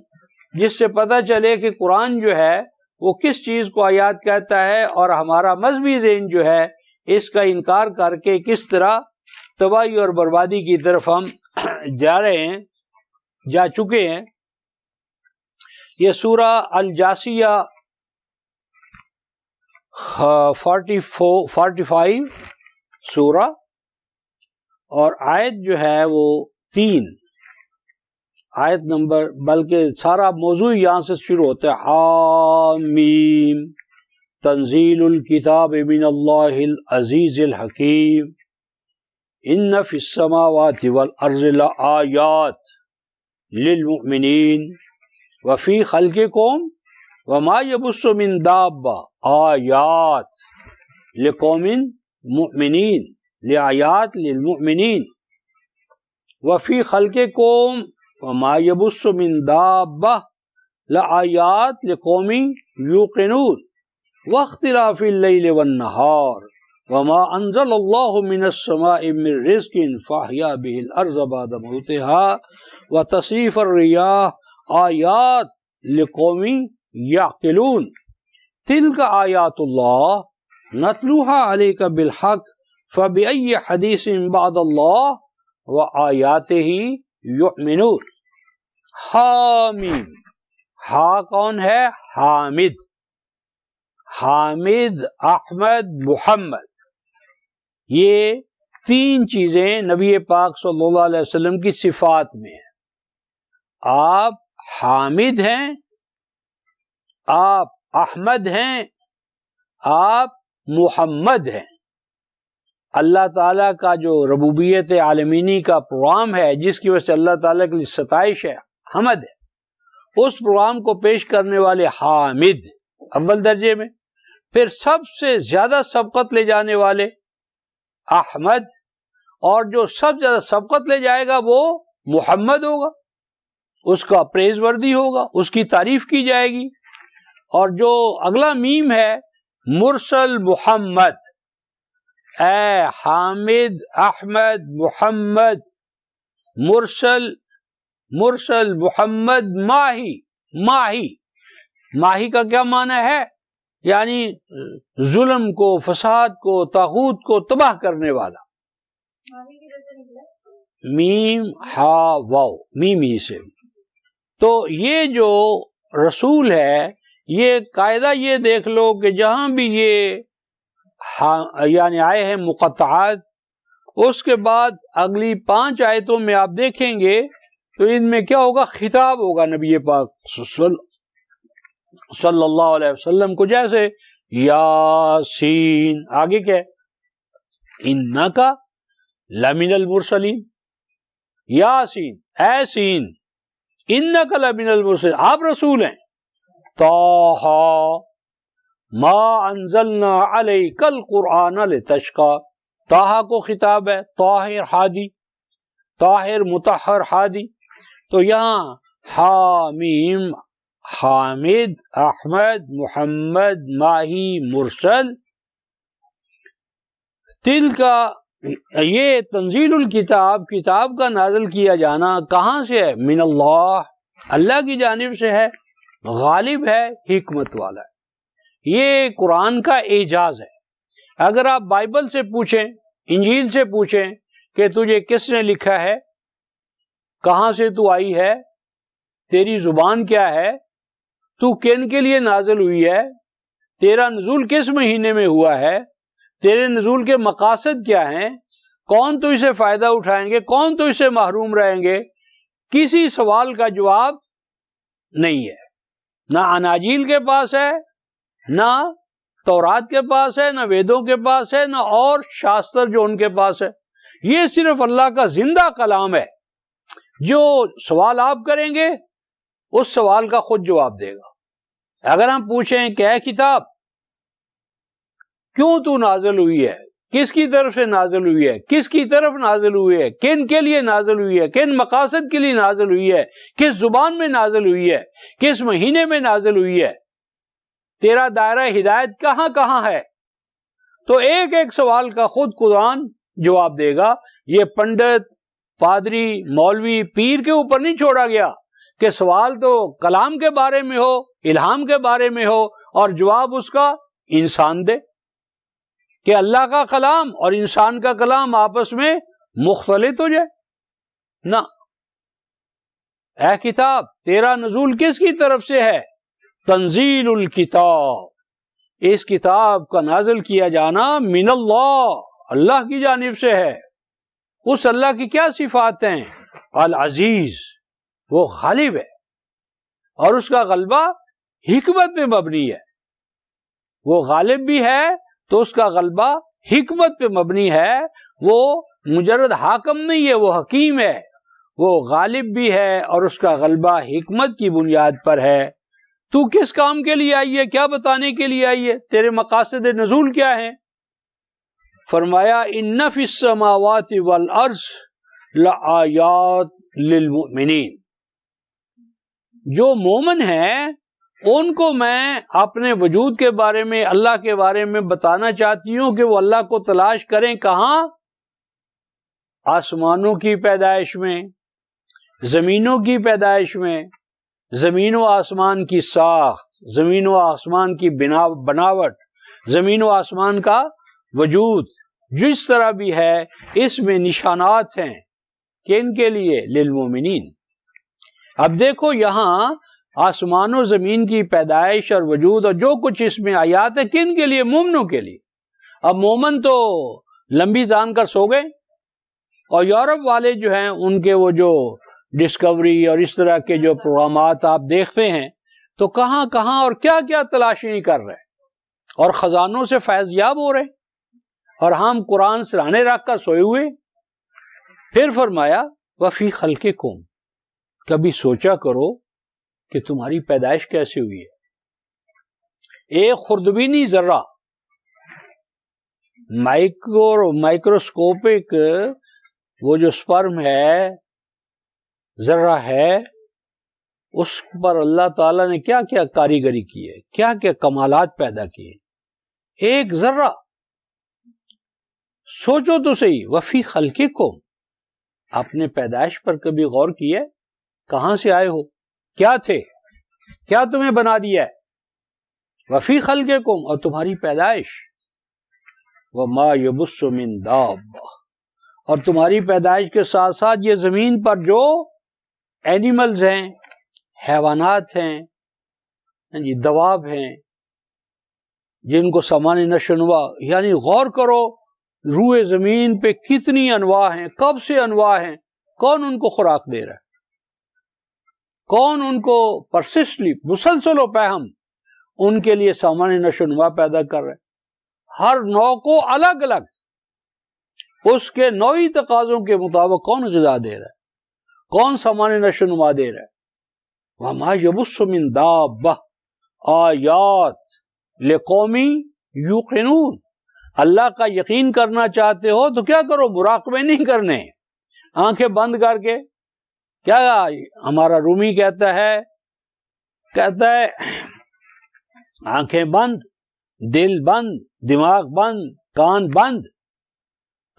Speaker 1: جس سے پتہ چلے کہ قرآن جو ہے وہ کس چیز کو آیات کہتا ہے، اور ہمارا مذہبی ذہن جو ہے اس کا انکار کر کے کس طرح تباہی اور بربادی کی طرف ہم جا رہے ہیں، جا چکے ہیں۔ یہ سورہ الجاسیہ 45 سورہ، اور آیت جو ہے وہ 3 آیت نمبر، بلکہ سارا موضوع یہاں سے شروع ہوتا ہے، حامیم تنزیل الکتاب من اللہ العزیز الحکیم ان فی السماوات والارض لآیات للمؤمنین وفی خلقکم وما یبث من دابہ آیات لقوم مؤمنین، لآیات للمؤمنین وفی خلقکم وما یبث من دابہ لآیات لقوم یوقنون واختلاف اللیل والنہار وما انزل اللہ من السماء من رزق فاحیا به الارض بعد موتها وتصریف الریاح آیات لقوم یعقلون تلک آیات اللہ نتلوها علیک بالحق فبأی حدیث بعد اللہ وآیاتہ یؤمنون۔ حامیم، ہا کون ہے؟ حامد، حامد احمد محمد، یہ 3 چیزیں نبی پاک صلی اللہ علیہ وسلم کی صفات میں ہیں۔ آپ حامد ہیں، آپ احمد ہیں، آپ محمد ہیں۔ اللہ تعالیٰ کا جو ربوبیت عالمینی کا پروگرام ہے، جس کی وجہ سے اللہ تعالیٰ کے لیے ستائش ہے، حمد ہے، اس پروگرام کو پیش کرنے والے حامد اول درجے میں، پھر سب سے زیادہ سبقت لے جانے والے احمد، اور جو سب سے زیادہ سبقت لے جائے گا وہ محمد ہوگا، اس کا پریز وردی ہوگا، اس کی تعریف کی جائے گی۔ اور جو اگلا میم ہے مرسل محمد، اے حامد احمد محمد مرسل محمد ماہی، ماہی کا کیا معنی ہے؟ یعنی ظلم کو، فساد کو، طاغوت کو تباہ کرنے والا۔ میم ہا واو، میم ہی سے۔ تو یہ جو رسول ہے، یہ قاعدہ یہ دیکھ لو کہ جہاں بھی یہ یعنی آئے ہیں مقطعات، اس کے بعد اگلی 5 آیتوں میں آپ دیکھیں گے تو ان میں کیا ہوگا؟ خطاب ہوگا نبی پاک صلی اللہ علیہ وسلم کو، جیسے یاسین، آگے کیا ہے؟ انکا لمن المرسلین، یاسین، اے سین، انکا لمن المرسلین، آپ رسول ہیں۔ طٰہٰ، ما انزلنا علیک القرآن لتشقی، طٰہٰ کو خطاب ہے، طاہر ہادی، طاہر مطہر ہادی، تو یہاں حامیم حامد احمد محمد ماہی مرسل، تل کا یہ تنزیل الکتاب، کتاب کا نازل کیا جانا کہاں سے ہے؟ من اللہ، اللہ کی جانب سے ہے، غالب ہے، حکمت والا ہے۔ یہ قرآن کا اعجاز ہے۔ اگر آپ بائبل سے پوچھیں، انجیل سے پوچھیں کہ تجھے کس نے لکھا ہے، کہاں سے تو آئی ہے، تیری زبان کیا ہے، تو کن کے لیے نازل ہوئی ہے، تیرا نزول کس مہینے میں ہوا ہے، تیرے نزول کے مقاصد کیا ہیں، کون تو اسے فائدہ اٹھائیں گے، کون تو اسے محروم رہیں گے، کسی سوال کا جواب نہیں ہے۔ نہ اناجیل کے پاس ہے، نہ تورات کے پاس ہے، نہ ویدوں کے پاس ہے، نہ اور شاستر جو ان کے پاس ہے۔ یہ صرف اللہ کا زندہ کلام ہے، جو سوال آپ کریں گے اس سوال کا خود جواب دے گا۔ اگر ہم پوچھیں کہ اے کتاب کیوں تو نازل ہوئی ہے، کس کی طرف سے نازل ہوئی ہے، کس کی طرف نازل ہوئی ہے، کن کے لیے نازل ہوئی ہے، کن مقاصد کے لیے نازل ہوئی ہے، کس زبان میں نازل ہوئی ہے، کس مہینے میں نازل ہوئی ہے، تیرا دائرہ ہدایت کہاں کہاں ہے، تو ایک ایک سوال کا خود قرآن جواب دے گا۔ یہ پنڈت، پادری، مولوی، پیر کے اوپر نہیں چھوڑا گیا کہ سوال تو کلام کے بارے میں ہو، الہام کے بارے میں ہو، اور جواب اس کا انسان دے، کہ اللہ کا کلام اور انسان کا کلام آپس میں مختلط ہو جائے۔ نہ، اے کتاب تیرا نزول کس کی طرف سے ہے؟ تنزیل الکتاب، اس کتاب کا نازل کیا جانا من اللہ، اللہ کی جانب سے ہے۔ اس اللہ کی کیا صفات ہیں؟ العزیز، وہ غالب ہے، اور اس کا غلبہ حکمت پہ مبنی ہے۔ وہ غالب بھی ہے تو اس کا غلبہ حکمت پہ مبنی ہے۔ وہ مجرد حاکم نہیں ہے، وہ حکیم ہے، وہ غالب بھی ہے اور اس کا غلبہ حکمت کی بنیاد پر ہے۔ تو کس کام کے لیے آئی ہے، کیا بتانے کے لیے آئی ہے، تیرے مقاصد نزول کیا ہیں؟ فرمایا ان فی السماوات والارض لآیات للمؤمنین، جو مومن ہیں ان کو میں اپنے وجود کے بارے میں، اللہ کے بارے میں بتانا چاہتی ہوں کہ وہ اللہ کو تلاش کریں۔ کہاں؟ آسمانوں کی پیدائش میں، زمینوں کی پیدائش میں، زمین و آسمان کی ساخت، زمین و آسمان کی بناوٹ، زمین و آسمان کا وجود جس طرح بھی ہے، اس میں نشانات ہیں کہ ان کے لیے للمومنین۔ اب دیکھو یہاں آسمان و زمین کی پیدائش اور وجود اور جو کچھ اس میں آیات ہے، کن کے لیے؟ مومنوں کے لیے۔ اب مومن تو لمبی تان کر سو گئے، اور یورپ والے جو ہیں ان کے وہ جو ڈسکوری اور اس طرح کے جو پروگرامات آپ دیکھتے ہیں تو کہاں کہاں اور کیا کیا تلاشی کر رہے اور خزانوں سے فیض یاب ہو رہے، اور ہم قرآن سرانے رکھ کر سوئے ہوئے۔ پھر فرمایا وفی خلقکم، کبھی سوچا کرو کہ تمہاری پیدائش کیسے ہوئی ہے۔ ایک خردبینی ذرہ، مائکروسکوپک وہ جو سپرم ہے، ذرہ ہے، اس پر اللہ تعالیٰ نے کیا کیا کاریگری کی ہے، کیا کیا کمالات پیدا کیے۔ ایک ذرہ، سوچو تو صحیح، وفی خلقکم، اپنے پیدائش پر کبھی غور کیا؟ کہاں سے آئے ہو، کیا تھے، کیا تمہیں بنا دیا ہے؟ وفی خلقکم، اور تمہاری پیدائش، وما یبث من دابہ، اور تمہاری پیدائش کے ساتھ ساتھ یہ زمین پر جو اینیملز ہیں، حیوانات ہیں، دواب ہیں، جن کو سامان نشو و نما، یعنی غور کرو روئے زمین پہ کتنی انواع ہیں، کب سے انواع ہیں، کون ان کو خوراک دے رہا ہے، کون ان کو پرسسٹلی مسلسل و پہم ان کے لیے سامان نشو و نما پیدا کر رہے ہیں۔ ہر نوع کو الگ الگ اس کے نوعی تقاضوں کے مطابق کون غذا دے رہا ہے، کون سامان نشو و نما دے رہا ہے۔ وَمَا يَبُثُّ مِن دَابَّةٍ، آیات لقومی یوقنون، اللہ کا یقین کرنا چاہتے ہو تو کیا کرو؟ مراقبے نہیں کرنے، آنکھیں بند کر کے. کیا ہمارا رومی کہتا ہے آنکھیں بند، دل بند، دماغ بند، کان بند،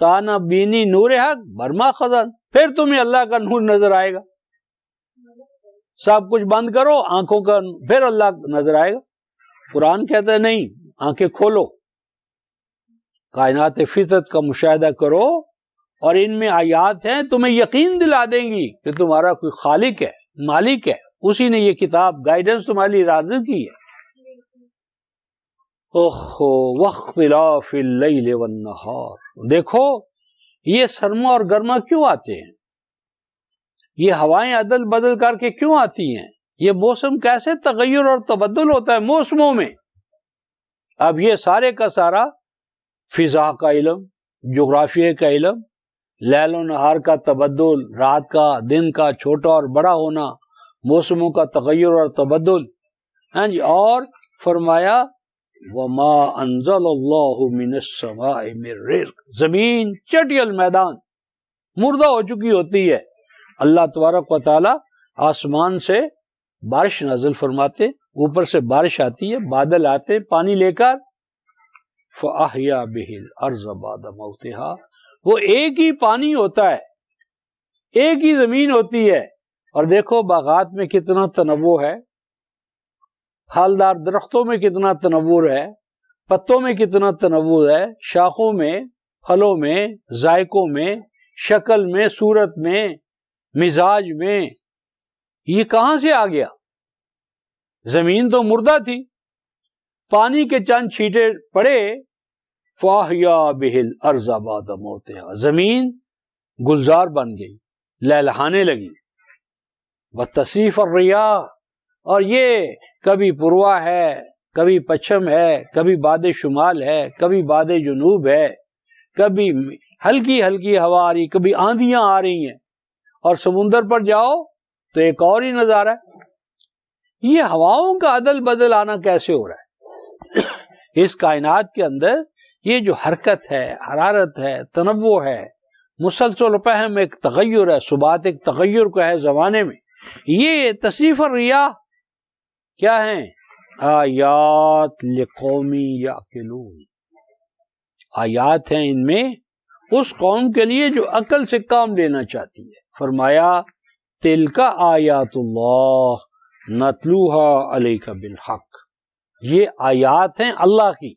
Speaker 1: تانا بینی نور حق برما خزن، پھر تمہیں اللہ کا نور نظر آئے گا. سب کچھ بند کرو آنکھوں کا، پھر اللہ نظر آئے گا. قرآن کہتا ہے نہیں، آنکھیں کھولو، کائنات فطرت کا مشاہدہ کرو، اور ان میں آیات ہیں تمہیں یقین دلا دیں گی کہ تمہارا کوئی خالق ہے، مالک ہے، اسی نے یہ کتاب گائیڈنس تمہارے لیے نازل کی ہے. واختلاف اللیل والنہار، دیکھو یہ سرما اور گرما کیوں آتے ہیں، یہ ہوائیں عدل بدل کر کے کیوں آتی ہیں، یہ موسم کیسے تغیر اور تبدل ہوتا ہے موسموں میں. اب یہ سارے کا سارا فضا کا علم، جغرافیہ کا علم، لیل و نہار کا تبدل، رات کا دن کا چھوٹا اور بڑا ہونا، موسموں کا تغیر اور تبدل. ہاں جی، اور فرمایا وما انزل اللہ من السماء من رزق، زمین چٹیل میدان مردہ ہو چکی ہوتی ہے، اللہ تبارک و تعالی آسمان سے بارش نازل فرماتے، اوپر سے بارش آتی ہے، بادل آتے پانی لے کر، فَأَحْيَا بِهِ الْأَرْضَ بَعْدَ مَوْتِهَا، وہ ایک ہی پانی ہوتا ہے، ایک ہی زمین ہوتی ہے. اور دیکھو باغات میں کتنا تنوع ہے، پھلدار درختوں میں کتنا تنوع ہے، پتوں میں کتنا تنوع ہے، شاخوں میں، پھلوں میں، ذائقوں میں، شکل میں، صورت میں، مزاج میں. یہ کہاں سے آ گیا؟ زمین تو مردہ تھی، پانی کے چند چھینٹے پڑے، فَأَحْيَا بِهِ الْأَرْضَ بَعْدَ مَوْتِهَا، زمین گلزار بن گئی، لہلہانے لگی. وَتَصْرِيفُ الرِّيَاحِ، اور یہ کبھی پوروا ہے، کبھی پچھم ہے، کبھی باد شمال ہے، کبھی باد جنوب ہے، کبھی ہلکی ہلکی ہوا آ رہی، کبھی آندیاں آ رہی ہیں. اور سمندر پر جاؤ تو ایک اور ہی نظارہ ہے. یہ ہواؤں کا عدل بدل آنا کیسے ہو رہا ہے؟ اس کائنات کے اندر یہ جو حرکت ہے، حرارت ہے، تنوع ہے، مسلسل فہم ایک تغیر ہے، ثبات ایک تغیر کا ہے زمانے میں. یہ تصریف الریاح کیا ہیں؟ آیات لقومی یعقلون، آیات ہیں ان میں اس قوم کے لیے جو عقل سے کام لینا چاہتی ہے. فرمایا تلک آیات اللہ نتلوہا علیک بالحق، یہ آیات ہیں اللہ کی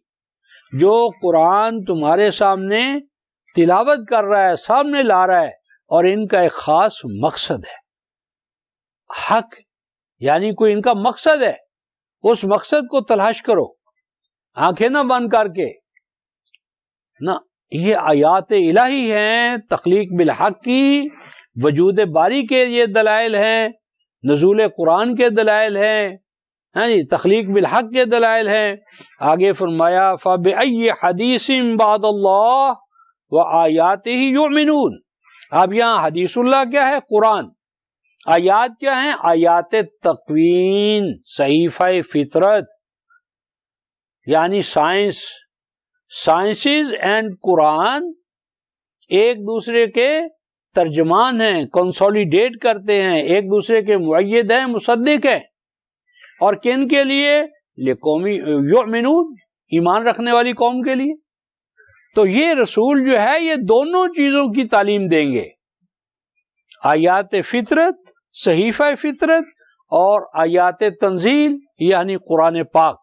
Speaker 1: جو قرآن تمہارے سامنے تلاوت کر رہا ہے، سامنے لا رہا ہے، اور ان کا ایک خاص مقصد ہے. حق یعنی کوئی ان کا مقصد ہے، اس مقصد کو تلاش کرو، آنکھیں نہ بند کر کے. نہ، یہ آیات الہی ہیں، تخلیق بالحق کی، وجود باری کے یہ دلائل ہیں، نزول قرآن کے دلائل ہیں، ہاں جی، تخلیق بالحق کے دلائل ہیں. آگے فرمایا فَبِأَيِّ حَدِيثٍ بَعْدَ اللَّهِ وَآيَاتِهِ يُؤْمِنُونَ. اب یہاں حدیث اللہ کیا ہے؟ قرآن. آیات کیا ہیں؟ آیات تقوین، صحیفہ فطرت، یعنی سائنسز اینڈ قرآن ایک دوسرے کے ترجمان ہیں، کنسولیڈیٹ کرتے ہیں، ایک دوسرے کے مؤید ہیں، مصدق ہیں. اور کن کے لیے؟ لقومی یؤمنون، ایمان رکھنے والی قوم کے لیے. تو یہ رسول جو ہے یہ دونوں چیزوں کی تعلیم دیں گے، آیات فطرت، صحیفہ فطرت، اور آیات تنزیل یعنی قرآن پاک.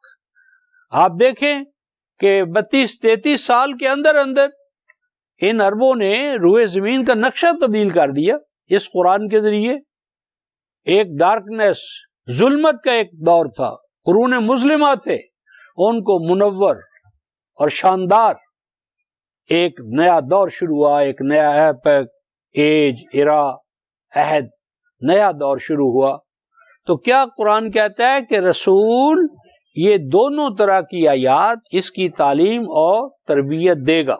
Speaker 1: آپ دیکھیں کہ 32-33 سال کے اندر ان عربوں نے روئے زمین کا نقشہ تبدیل کر دیا اس قرآن کے ذریعے. ایک ڈارکنیس، ظلمت کا ایک دور تھا، قرون مسلمہ تھے، ان کو منور اور شاندار ایک نیا دور شروع ہوا، ایک نیا ایپک، ایج، ایرا، عہد، نیا دور شروع ہوا. تو کیا قرآن کہتا ہے کہ رسول یہ دونوں طرح کی آیات، اس کی تعلیم اور تربیت دے گا.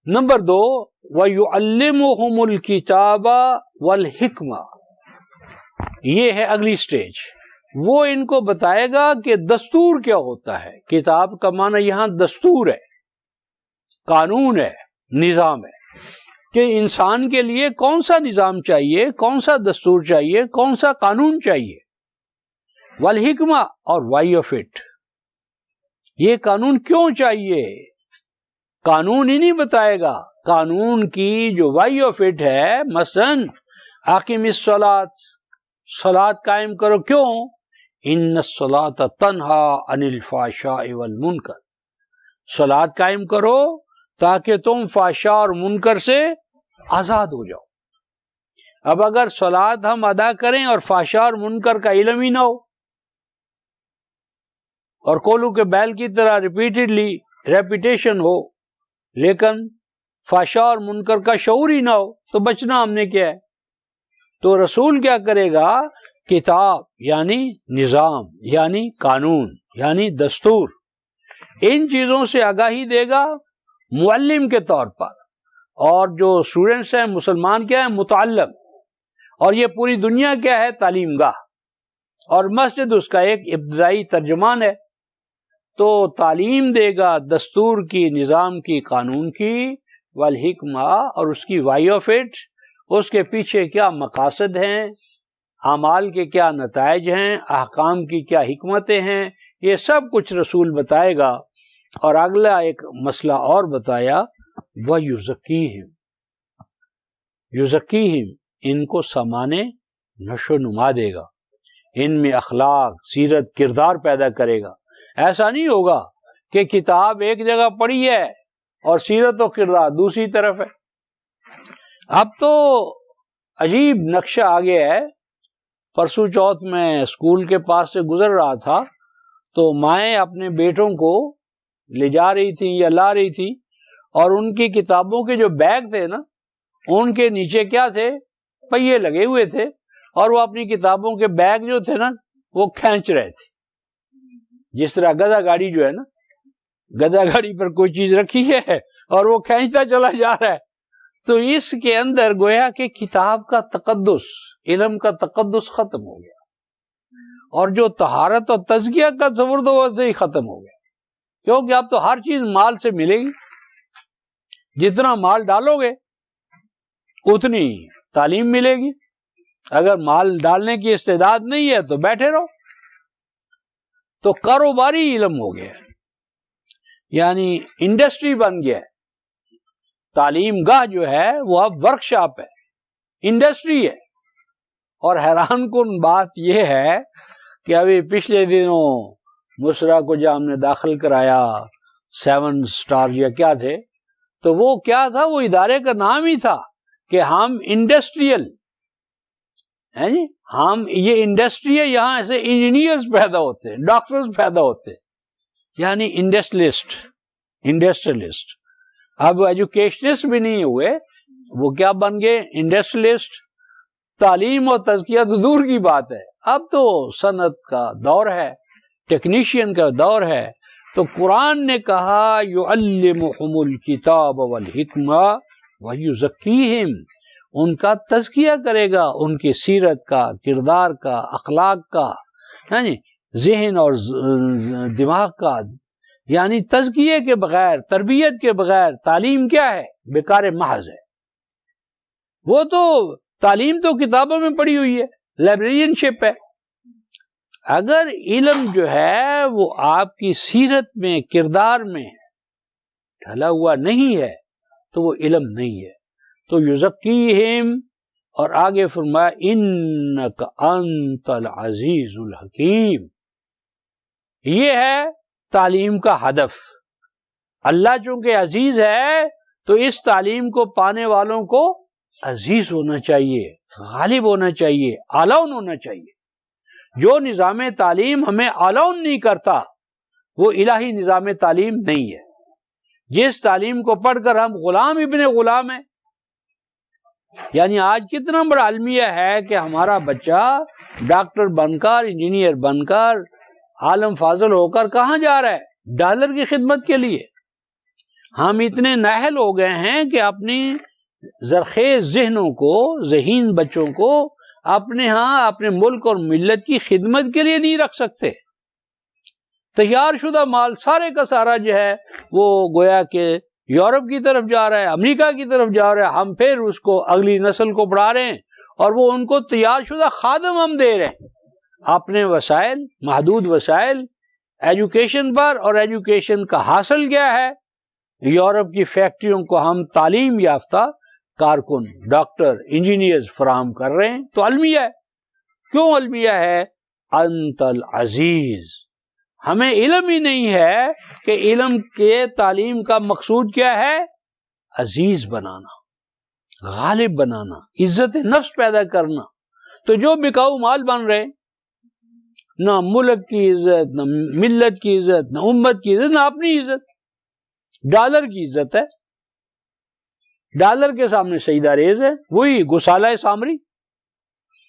Speaker 1: نمبر 2، وَيُعَلِّمُهُمُ الْكِتَابَ وَالْحِكْمَةَ، یہ ہے اگلی سٹیج. وہ ان کو بتائے گا کہ دستور کیا ہوتا ہے. کتاب کا معنی یہاں دستور ہے، قانون ہے، نظام ہے، کہ انسان کے لیے کون سا نظام چاہیے، کون سا دستور چاہیے، کون سا قانون چاہیے. والحکمہ، اور وائی آف اٹ، یہ قانون کیوں چاہیے. قانون ہی نہیں بتائے گا، قانون کی جو وائی آف اٹ ہے. مثلاً اقیم الصلاۃ، صلاۃ قائم کرو. کیوں؟ ان الصلاۃ تنہا عن الفحشاء والمنکر. صلاۃ قائم کرو تاکہ تم فحشاء اور منکر سے آزاد ہو جاؤ. اب اگر صلاۃ ہم ادا کریں اور فحشاء اور منکر کا علم ہی نہ ہو، اور کولو کے بیل کی طرح ریپیٹیشن ہو، لیکن فحشاء اور منکر کا شعور ہی نہ ہو، تو بچنا ہم نے کیا ہے. تو رسول کیا کرے گا؟ کتاب یعنی نظام، یعنی قانون، یعنی دستور، ان چیزوں سے آگاہی دے گا معلم کے طور پر. اور جو اسٹوڈنٹس ہیں مسلمان کیا ہے؟ متعلم. اور یہ پوری دنیا کیا ہے؟ تعلیم گاہ. اور مسجد اس کا ایک ابتدائی ترجمان ہے. تو تعلیم دے گا دستور کی، نظام کی، قانون کی. والحکمہ، اور اس کی وائی آف اٹ، اس کے پیچھے کیا مقاصد ہیں، اعمال کے کیا نتائج ہیں، احکام کی کیا حکمتیں ہیں، یہ سب کچھ رسول بتائے گا. اور اگلا ایک مسئلہ اور بتایا، وَيُزَكِّيهِمْ، یزکیہم، ان کو سامانے نشو نما دے گا، ان میں اخلاق، سیرت، کردار پیدا کرے گا. ایسا نہیں ہوگا کہ کتاب ایک جگہ پڑھی ہے اور سیرت و کردار دوسری طرف ہے. اب تو عجیب نقشہ آ گیا ہے. پرسوں چوتھ میں اسکول کے پاس سے گزر رہا تھا تو مائیں اپنے بیٹوں کو لے جا رہی تھیں یا لا رہی تھی، اور ان کی کتابوں کے جو بیگ تھے نا، ان کے نیچے کیا تھے؟ پہیے لگے ہوئے تھے، اور وہ اپنی کتابوں کے بیگ جو تھے نا وہ کھینچ رہے تھے. جس طرح گدھا گاڑی جو ہے نا، گدھا گاڑی پر کوئی چیز رکھی ہے اور وہ کھینچتا چلا جا رہا ہے. تو اس کے اندر گویا کہ کتاب کا تقدس، علم کا تقدس ختم ہو گیا، اور جو طہارت اور تزکیہ کا تصور تو ویسے ہی ختم ہو گیا. کیونکہ اب تو ہر چیز مال سے ملے گی، جتنا مال ڈالو گے اتنی تعلیم ملے گی. اگر مال ڈالنے کی استعداد نہیں ہے تو بیٹھے رہو. تو کاروباری علم ہو گیا، یعنی انڈسٹری بن گیا ہے. تعلیم گاہ جو ہے وہ اب ورکشاپ ہے، انڈسٹری ہے. اور حیران کن بات یہ ہے کہ ابھی پچھلے دنوں مسرا کو جب ہم نے داخل کرایا 7 سٹار یا کیا تھے، تو وہ کیا تھا؟ وہ ادارے کا نام ہی تھا کہ ہم انڈسٹریل ہیں جی، ہم یہ انڈسٹری ہے، یہاں ایسے انجینئرز پیدا ہوتے ہیں، ڈاکٹرز پیدا ہوتے ہیں، یعنی انڈسٹریلسٹ. اب ایجوکیشنسٹ بھی نہیں ہوئے، وہ کیا بن گئے؟ انڈسٹریلسٹ. تعلیم اور تزکیہ تو دور کی بات ہے، اب تو صنعت کا دور ہے، ٹیکنیشین کا دور ہے. تو قرآن نے کہا یعلمہم الکتاب والحکمہ ویزکیہم، ان کا تزکیہ کرے گا، ان کی سیرت کا، کردار کا، اخلاق کا، یعنی ذہن اور دماغ کا. یعنی تزکیے کے بغیر، تربیت کے بغیر تعلیم کیا ہے؟ بیکار محض ہے. وہ تو تعلیم تو کتابوں میں پڑھی ہوئی ہے، لائبریرین شپ ہے. اگر علم جو ہے وہ آپ کی سیرت میں، کردار میں ڈھلا ہوا نہیں ہے تو وہ علم نہیں ہے. تو یزکیہم، اور آگے فرمایا انک انت العزیز الحکیم. یہ ہے تعلیم کا ہدف. اللہ چونکہ عزیز ہے تو اس تعلیم کو پانے والوں کو عزیز ہونا چاہیے، غالب ہونا چاہیے، آلاؤن ہونا چاہیے. جو نظام تعلیم ہمیں آلاؤن نہیں کرتا وہ الہی نظام تعلیم نہیں ہے. جس تعلیم کو پڑھ کر ہم غلام ابن غلام ہیں. یعنی آج کتنا بڑا المیہ ہے کہ ہمارا بچہ ڈاکٹر بن کر، انجینئر بن کر، عالم فاضل ہو کر کہاں جا رہا ہے؟ ڈالر کی خدمت کے لیے. ہم اتنے نااہل ہو گئے ہیں کہ اپنی زرخیز ذہنوں کو، ذہین بچوں کو اپنے ہاں اپنے ملک اور ملت کی خدمت کے لیے نہیں رکھ سکتے. تیار شدہ مال سارے کا سارا جو ہے وہ گویا کہ یورپ کی طرف جا رہا ہے, امریکہ کی طرف جا رہا ہے. ہم پھر اس کو اگلی نسل کو پڑھا رہے ہیں اور وہ ان کو تیار شدہ خادم ہم دے رہے ہیں. اپنے وسائل, محدود وسائل ایجوکیشن پر, اور ایجوکیشن کا حاصل کیا ہے؟ یورپ کی فیکٹریوں کو ہم تعلیم یافتہ کارکن, ڈاکٹر, انجینئرز فراہم کر رہے ہیں. تو المیہ ہے. کیوں المیہ ہے؟ انت العزیز. ہمیں علم ہی نہیں ہے کہ علم کے تعلیم کا مقصود کیا ہے؟ عزیز بنانا, غالب بنانا, عزت نفس پیدا کرنا. تو جو بکاؤ مال بن رہے, نہ ملک کی عزت, نہ ملت کی عزت, نہ امت کی عزت, نہ اپنی عزت. ڈالر کی عزت ہے, ڈالر کے سامنے سجدہ ریز ہے. وہی گسالہ سامری.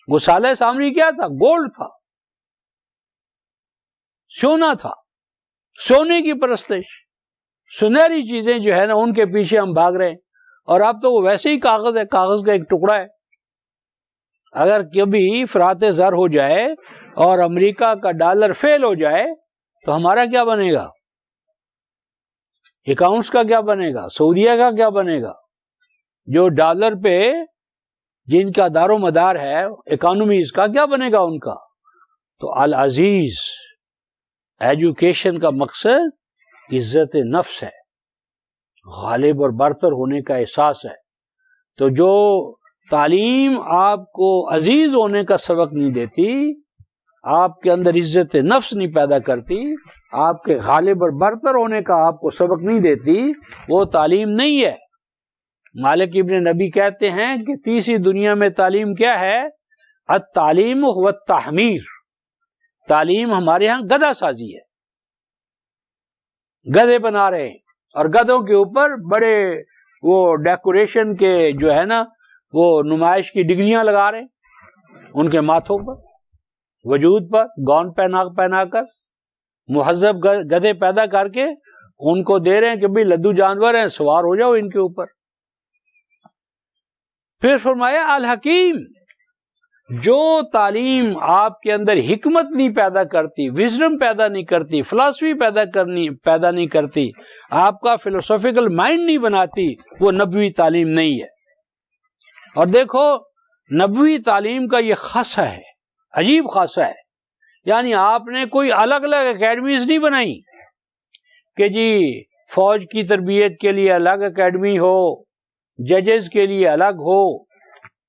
Speaker 1: گسالہ سامری کیا تھا؟ گولڈ تھا, سونا تھا, سونے کی پرستش, سنہری چیزیں جو ہے نا ان کے پیچھے ہم بھاگ رہے ہیں. اور اب تو وہ ویسے ہی کاغذ ہے, کاغذ کا ایک ٹکڑا ہے. اگر کبھی فرات زر ہو جائے اور امریکہ کا ڈالر فیل ہو جائے تو ہمارا کیا بنے گا؟ اکاؤنٹس کا کیا بنے گا؟ سعودیہ کا کیا بنے گا؟ جو ڈالر پہ جن کا دار و مدار ہے اکانومیز کا کیا بنے گا ان کا؟ تو العزیز ایجوکیشن کا مقصد عزت نفس ہے, غالب اور برتر ہونے کا احساس ہے. تو جو تعلیم آپ کو عزیز ہونے کا سبق نہیں دیتی, آپ کے اندر عزت نفس نہیں پیدا کرتی, آپ کے غالب اور برتر ہونے کا آپ کو سبق نہیں دیتی, وہ تعلیم نہیں ہے. مالک ابن نبی کہتے ہیں کہ تیسری دنیا میں تعلیم کیا ہے؟ التعلیم والتحمیر. تعلیم ہمارے ہاں گدھا سازی ہے, گدھے بنا رہے ہیں اور گدھوں کے اوپر بڑے وہ ڈیکوریشن کے جو ہے نا وہ نمائش کی ڈگریاں لگا رہے ہیں ان کے ماتھوں پر, وجود پر گون پہنا کر مہذب گدھے پیدا کر کے ان کو دے رہے ہیں کہ بھئی لدو جانور ہیں, سوار ہو جاؤ ان کے اوپر. پھر فرمایا الحکیم, جو تعلیم آپ کے اندر حکمت نہیں پیدا کرتی, وزڈم پیدا نہیں کرتی, فلسفی پیدا نہیں کرتی, آپ کا فلسفیکل مائنڈ نہیں بناتی, وہ نبوی تعلیم نہیں ہے. اور دیکھو نبوی تعلیم کا یہ خاصہ ہے, عجیب خاصہ ہے. یعنی آپ نے کوئی الگ الگ اکیڈمیز نہیں بنائی کہ جی فوج کی تربیت کے لیے الگ اکیڈمی ہو, ججز کے لیے الگ ہو,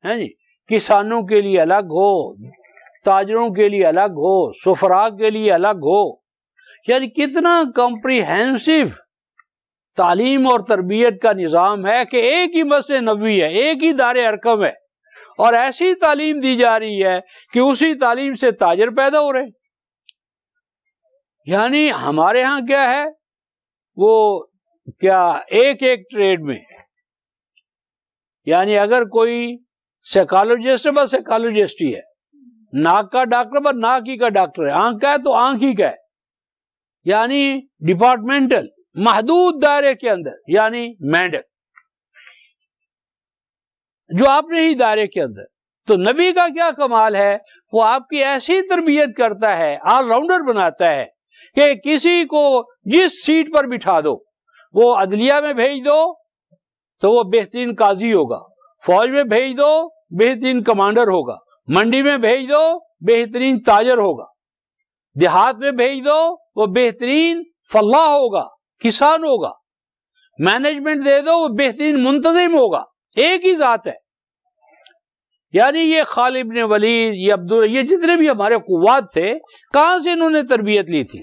Speaker 1: ہے جی, کسانوں کے لیے الگ ہو, تاجروں کے لیے الگ ہو, سفراء کے لیے الگ ہو. یعنی کتنا کمپریہنسو تعلیم اور تربیت کا نظام ہے کہ ایک ہی مسجد نبوی ہے, ایک ہی دار ارقم ہے, اور ایسی تعلیم دی جا رہی ہے کہ اسی تعلیم سے تاجر پیدا ہو رہے ہیں. یعنی ہمارے ہاں کیا ہے, وہ کیا ایک ٹریڈ میں, یعنی اگر کوئی سائیکالوجسٹ ہے بس سائیکالوجسٹ ہی ہے, ناک کا ڈاکٹر بس ناک ہی کا ڈاکٹر ہے, آنکھ کا ہے تو آنکھ ہی کا ہے. یعنی ڈپارٹمنٹل, محدود دائرے کے اندر, یعنی مینڈل جو اپنے ہی دائرے کے اندر. تو نبی کا کیا کمال ہے, وہ آپ کی ایسی تربیت کرتا ہے, آل راؤنڈر بناتا ہے کہ کسی کو جس سیٹ پر بٹھا دو, وہ عدلیہ میں بھیج دو تو وہ بہترین قاضی ہوگا, فوج میں بھیج دو بہترین کمانڈر ہوگا, منڈی میں بھیج دو بہترین تاجر ہوگا, دیہات میں بھیج دو وہ بہترین فلاح ہوگا, کسان ہوگا, مینجمنٹ دے دو وہ بہترین منتظم ہوگا. ایک ہی ذات ہے. یعنی یہ خالد بن ولید, یہ یہ جتنے بھی ہمارے قوات تھے, کہاں سے انہوں نے تربیت لی تھی؟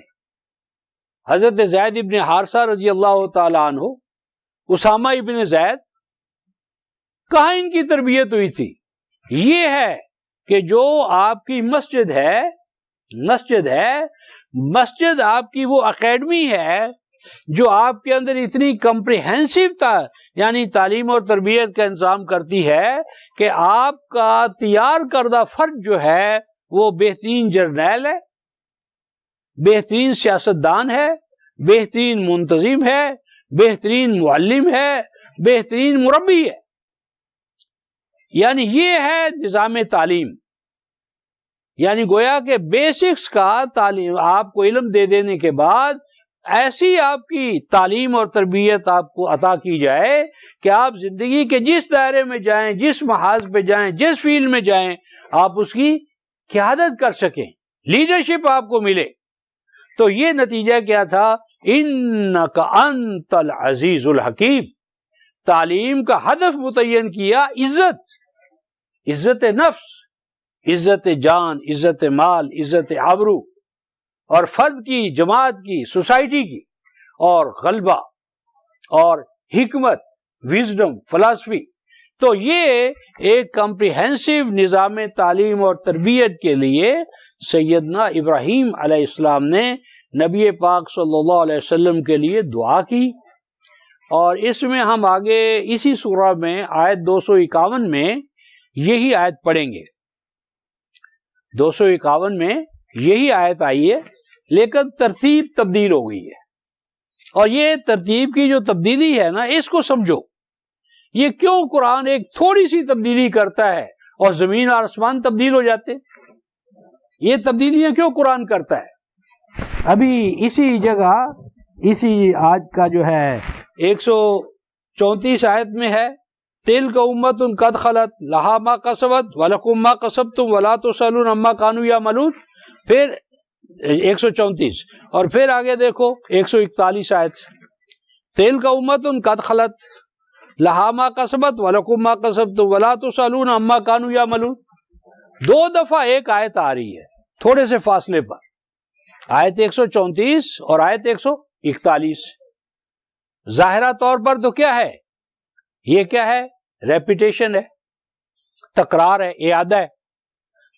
Speaker 1: حضرت زید ابن حارثہ رضی اللہ تعالی عنہ, اسامہ ابن زید, کہاں ان کی تربیت ہوئی تھی؟ یہ ہے کہ جو آپ کی مسجد ہے, مسجد آپ کی وہ اکیڈمی ہے جو آپ کے اندر اتنی کمپریہنسو یعنی تعلیم اور تربیت کا انتظام کرتی ہے کہ آپ کا تیار کردہ فرد جو ہے وہ بہترین جرنیل ہے, بہترین سیاستدان ہے, بہترین منتظم ہے, بہترین معلم ہے, بہترین مربی ہے. یعنی یہ ہے نظام تعلیم. یعنی گویا کہ بیسکس کا تعلیم آپ کو علم دے دینے کے بعد ایسی آپ کی تعلیم اور تربیت آپ کو عطا کی جائے کہ آپ زندگی کے جس دائرے میں جائیں، جس محاذ پہ جائیں، جس فیلڈ میں جائیں، آپ اس کی قیادت کر سکیں، لیڈرشپ آپ کو ملے۔ تو یہ نتیجہ کیا تھا؟ انک انت العزیز الحکیم۔ تعلیم کا ہدف متعین کیا عزت نفس، عزت جان، عزت مال، عزت آبرو، اور فرد کی، جماعت کی، سوسائٹی کی، اور غلبہ اور حکمت، وزڈم، فلاسفی۔ تو یہ ایک کمپریہنسو نظام تعلیم اور تربیت کے لیے سیدنا ابراہیم علیہ السلام نے نبی پاک صلی اللہ علیہ وسلم کے لیے دعا کی۔ اور اس میں ہم آگے اسی سورہ میں آیت 251 میں یہی آیت پڑھیں گے۔ 251 میں یہی آیت آئی ہے، لیکن ترتیب تبدیل ہو گئی ہے۔ اور یہ ترتیب کی جو تبدیلی ہے نا، اس کو سمجھو، یہ کیوں قرآن ایک تھوڑی سی تبدیلی کرتا ہے اور زمین اور آسمان تبدیل ہو جاتے؟ یہ تبدیلیاں کیوں قرآن کرتا ہے؟ ابھی اسی جگہ، اسی آج کا جو ہے 134 آیت میں ہے، تِلْکَ أُمَّةٌ قَدْ خَلَتْ لَهَا مَا كَسَبَتْ وَلَكُمْ مَا كَسَبْتُمْ وَلَا تُسْأَلُونَ عَمَّا كَانُوا يَعْمَلُونَ۔ پھر 134، اور پھر آگے دیکھو 141 آیت، تِلْکَ أُمَّةٌ قَدْ خَلَتْ لَهَا مَا كَسَبَتْ وَلَكُمْ مَا كَسَبْتُمْ وَلَا تُسْأَلُونَ عَمَّا كَانُوا يَعْمَلُونَ۔ دو دفعہ ایک آیت آ رہی ہے تھوڑے سے فاصلے پر، آیت 134 اور آیت 141۔ ظاہرہ طور پر تو کیا ہے؟ یہ کیا ہے؟ ریپیٹیشن ہے، تکرار ہے، اعادہ ہے۔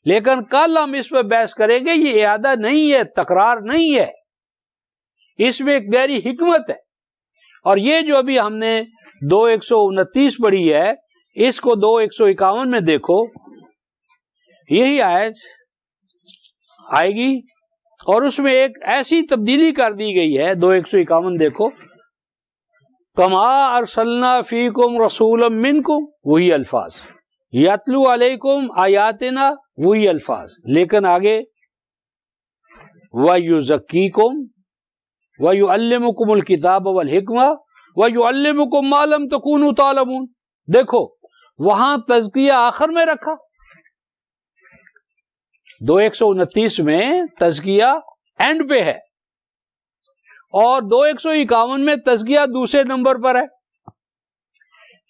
Speaker 1: لیکن کل ہم اس پہ بحث کریں گے، یہ اعادہ نہیں ہے، تکرار نہیں ہے، اس میں ایک گہری حکمت ہے۔ اور یہ جو ابھی ہم نے 2:129 پڑھی ہے، اس کو 2:151 میں دیکھو، یہی آیت آئے گی اور اس میں ایک ایسی تبدیلی کر دی گئی ہے۔ 2:151 دیکھو، کما ارسلنا فیکم رسولا منکم، وہی الفاظ، یتلو علیکم آیاتنا، وہی الفاظ، لیکن آگے وَيُزَكِّيكُمْ وَيُعَلِّمُكُمُ الْكِتَابَ وَالْحِكْمَةَ وَيُعَلِّمُكُمْ مَا لَمْ تَكُونُوا تَعْلَمُونَ۔ دیکھو وہاں تزکیہ آخر میں رکھا، 2:129 میں تزکیہ اینڈ پہ ہے، اور 2:151 میں تزکیہ دوسرے نمبر پر ہے۔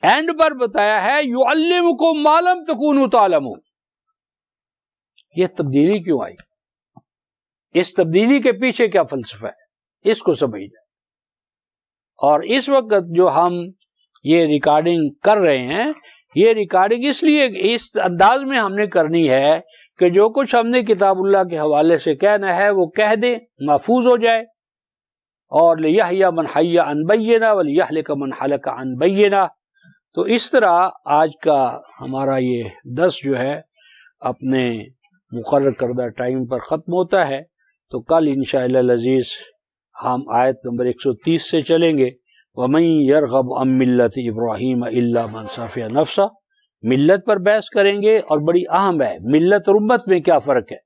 Speaker 1: اینڈ پر بتایا ہے یعلمکم ما لم تکونوا تعلمون۔ یہ تبدیلی کیوں آئی؟ اس تبدیلی کے پیچھے کیا فلسفہ ہے، اس کو سمجھنا۔ اور اس وقت جو ہم یہ ریکارڈنگ کر رہے ہیں، یہ ریکارڈنگ اس لیے اس انداز میں ہم نے کرنی ہے کہ جو کچھ ہم نے کتاب اللہ کے حوالے سے کہنا ہے وہ کہہ دیں، محفوظ ہو جائے۔ اور لِيَحْيَىٰ مَنْ حَيَّ عَنْ بَيِّنَةٍ وَلِيَهْلِكَ مَنْ هَلَكَ عَنْ بَيِّنَةٍ۔ تو اس طرح آج کا ہمارا یہ درس جو ہے اپنے مقرر کردہ ٹائم پر ختم ہوتا ہے۔ تو کل انشاءاللہ العزیز ہم آیت نمبر 130 سے چلیں گے، وَمَن يَرْغَبْ عَن مِّلَّةِ إِبْرَاهِيمَ إِلَّا مَن سَفِهَ نَفْسَهُ۔ ملت پر بحث کریں گے، اور بڑی اہم ہے ملت اور امت میں کیا فرق ہے،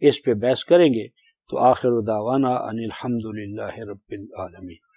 Speaker 1: اس پہ بحث کریں گے۔ تو آخر دعوانا ان الحمد للہ رب العالمین۔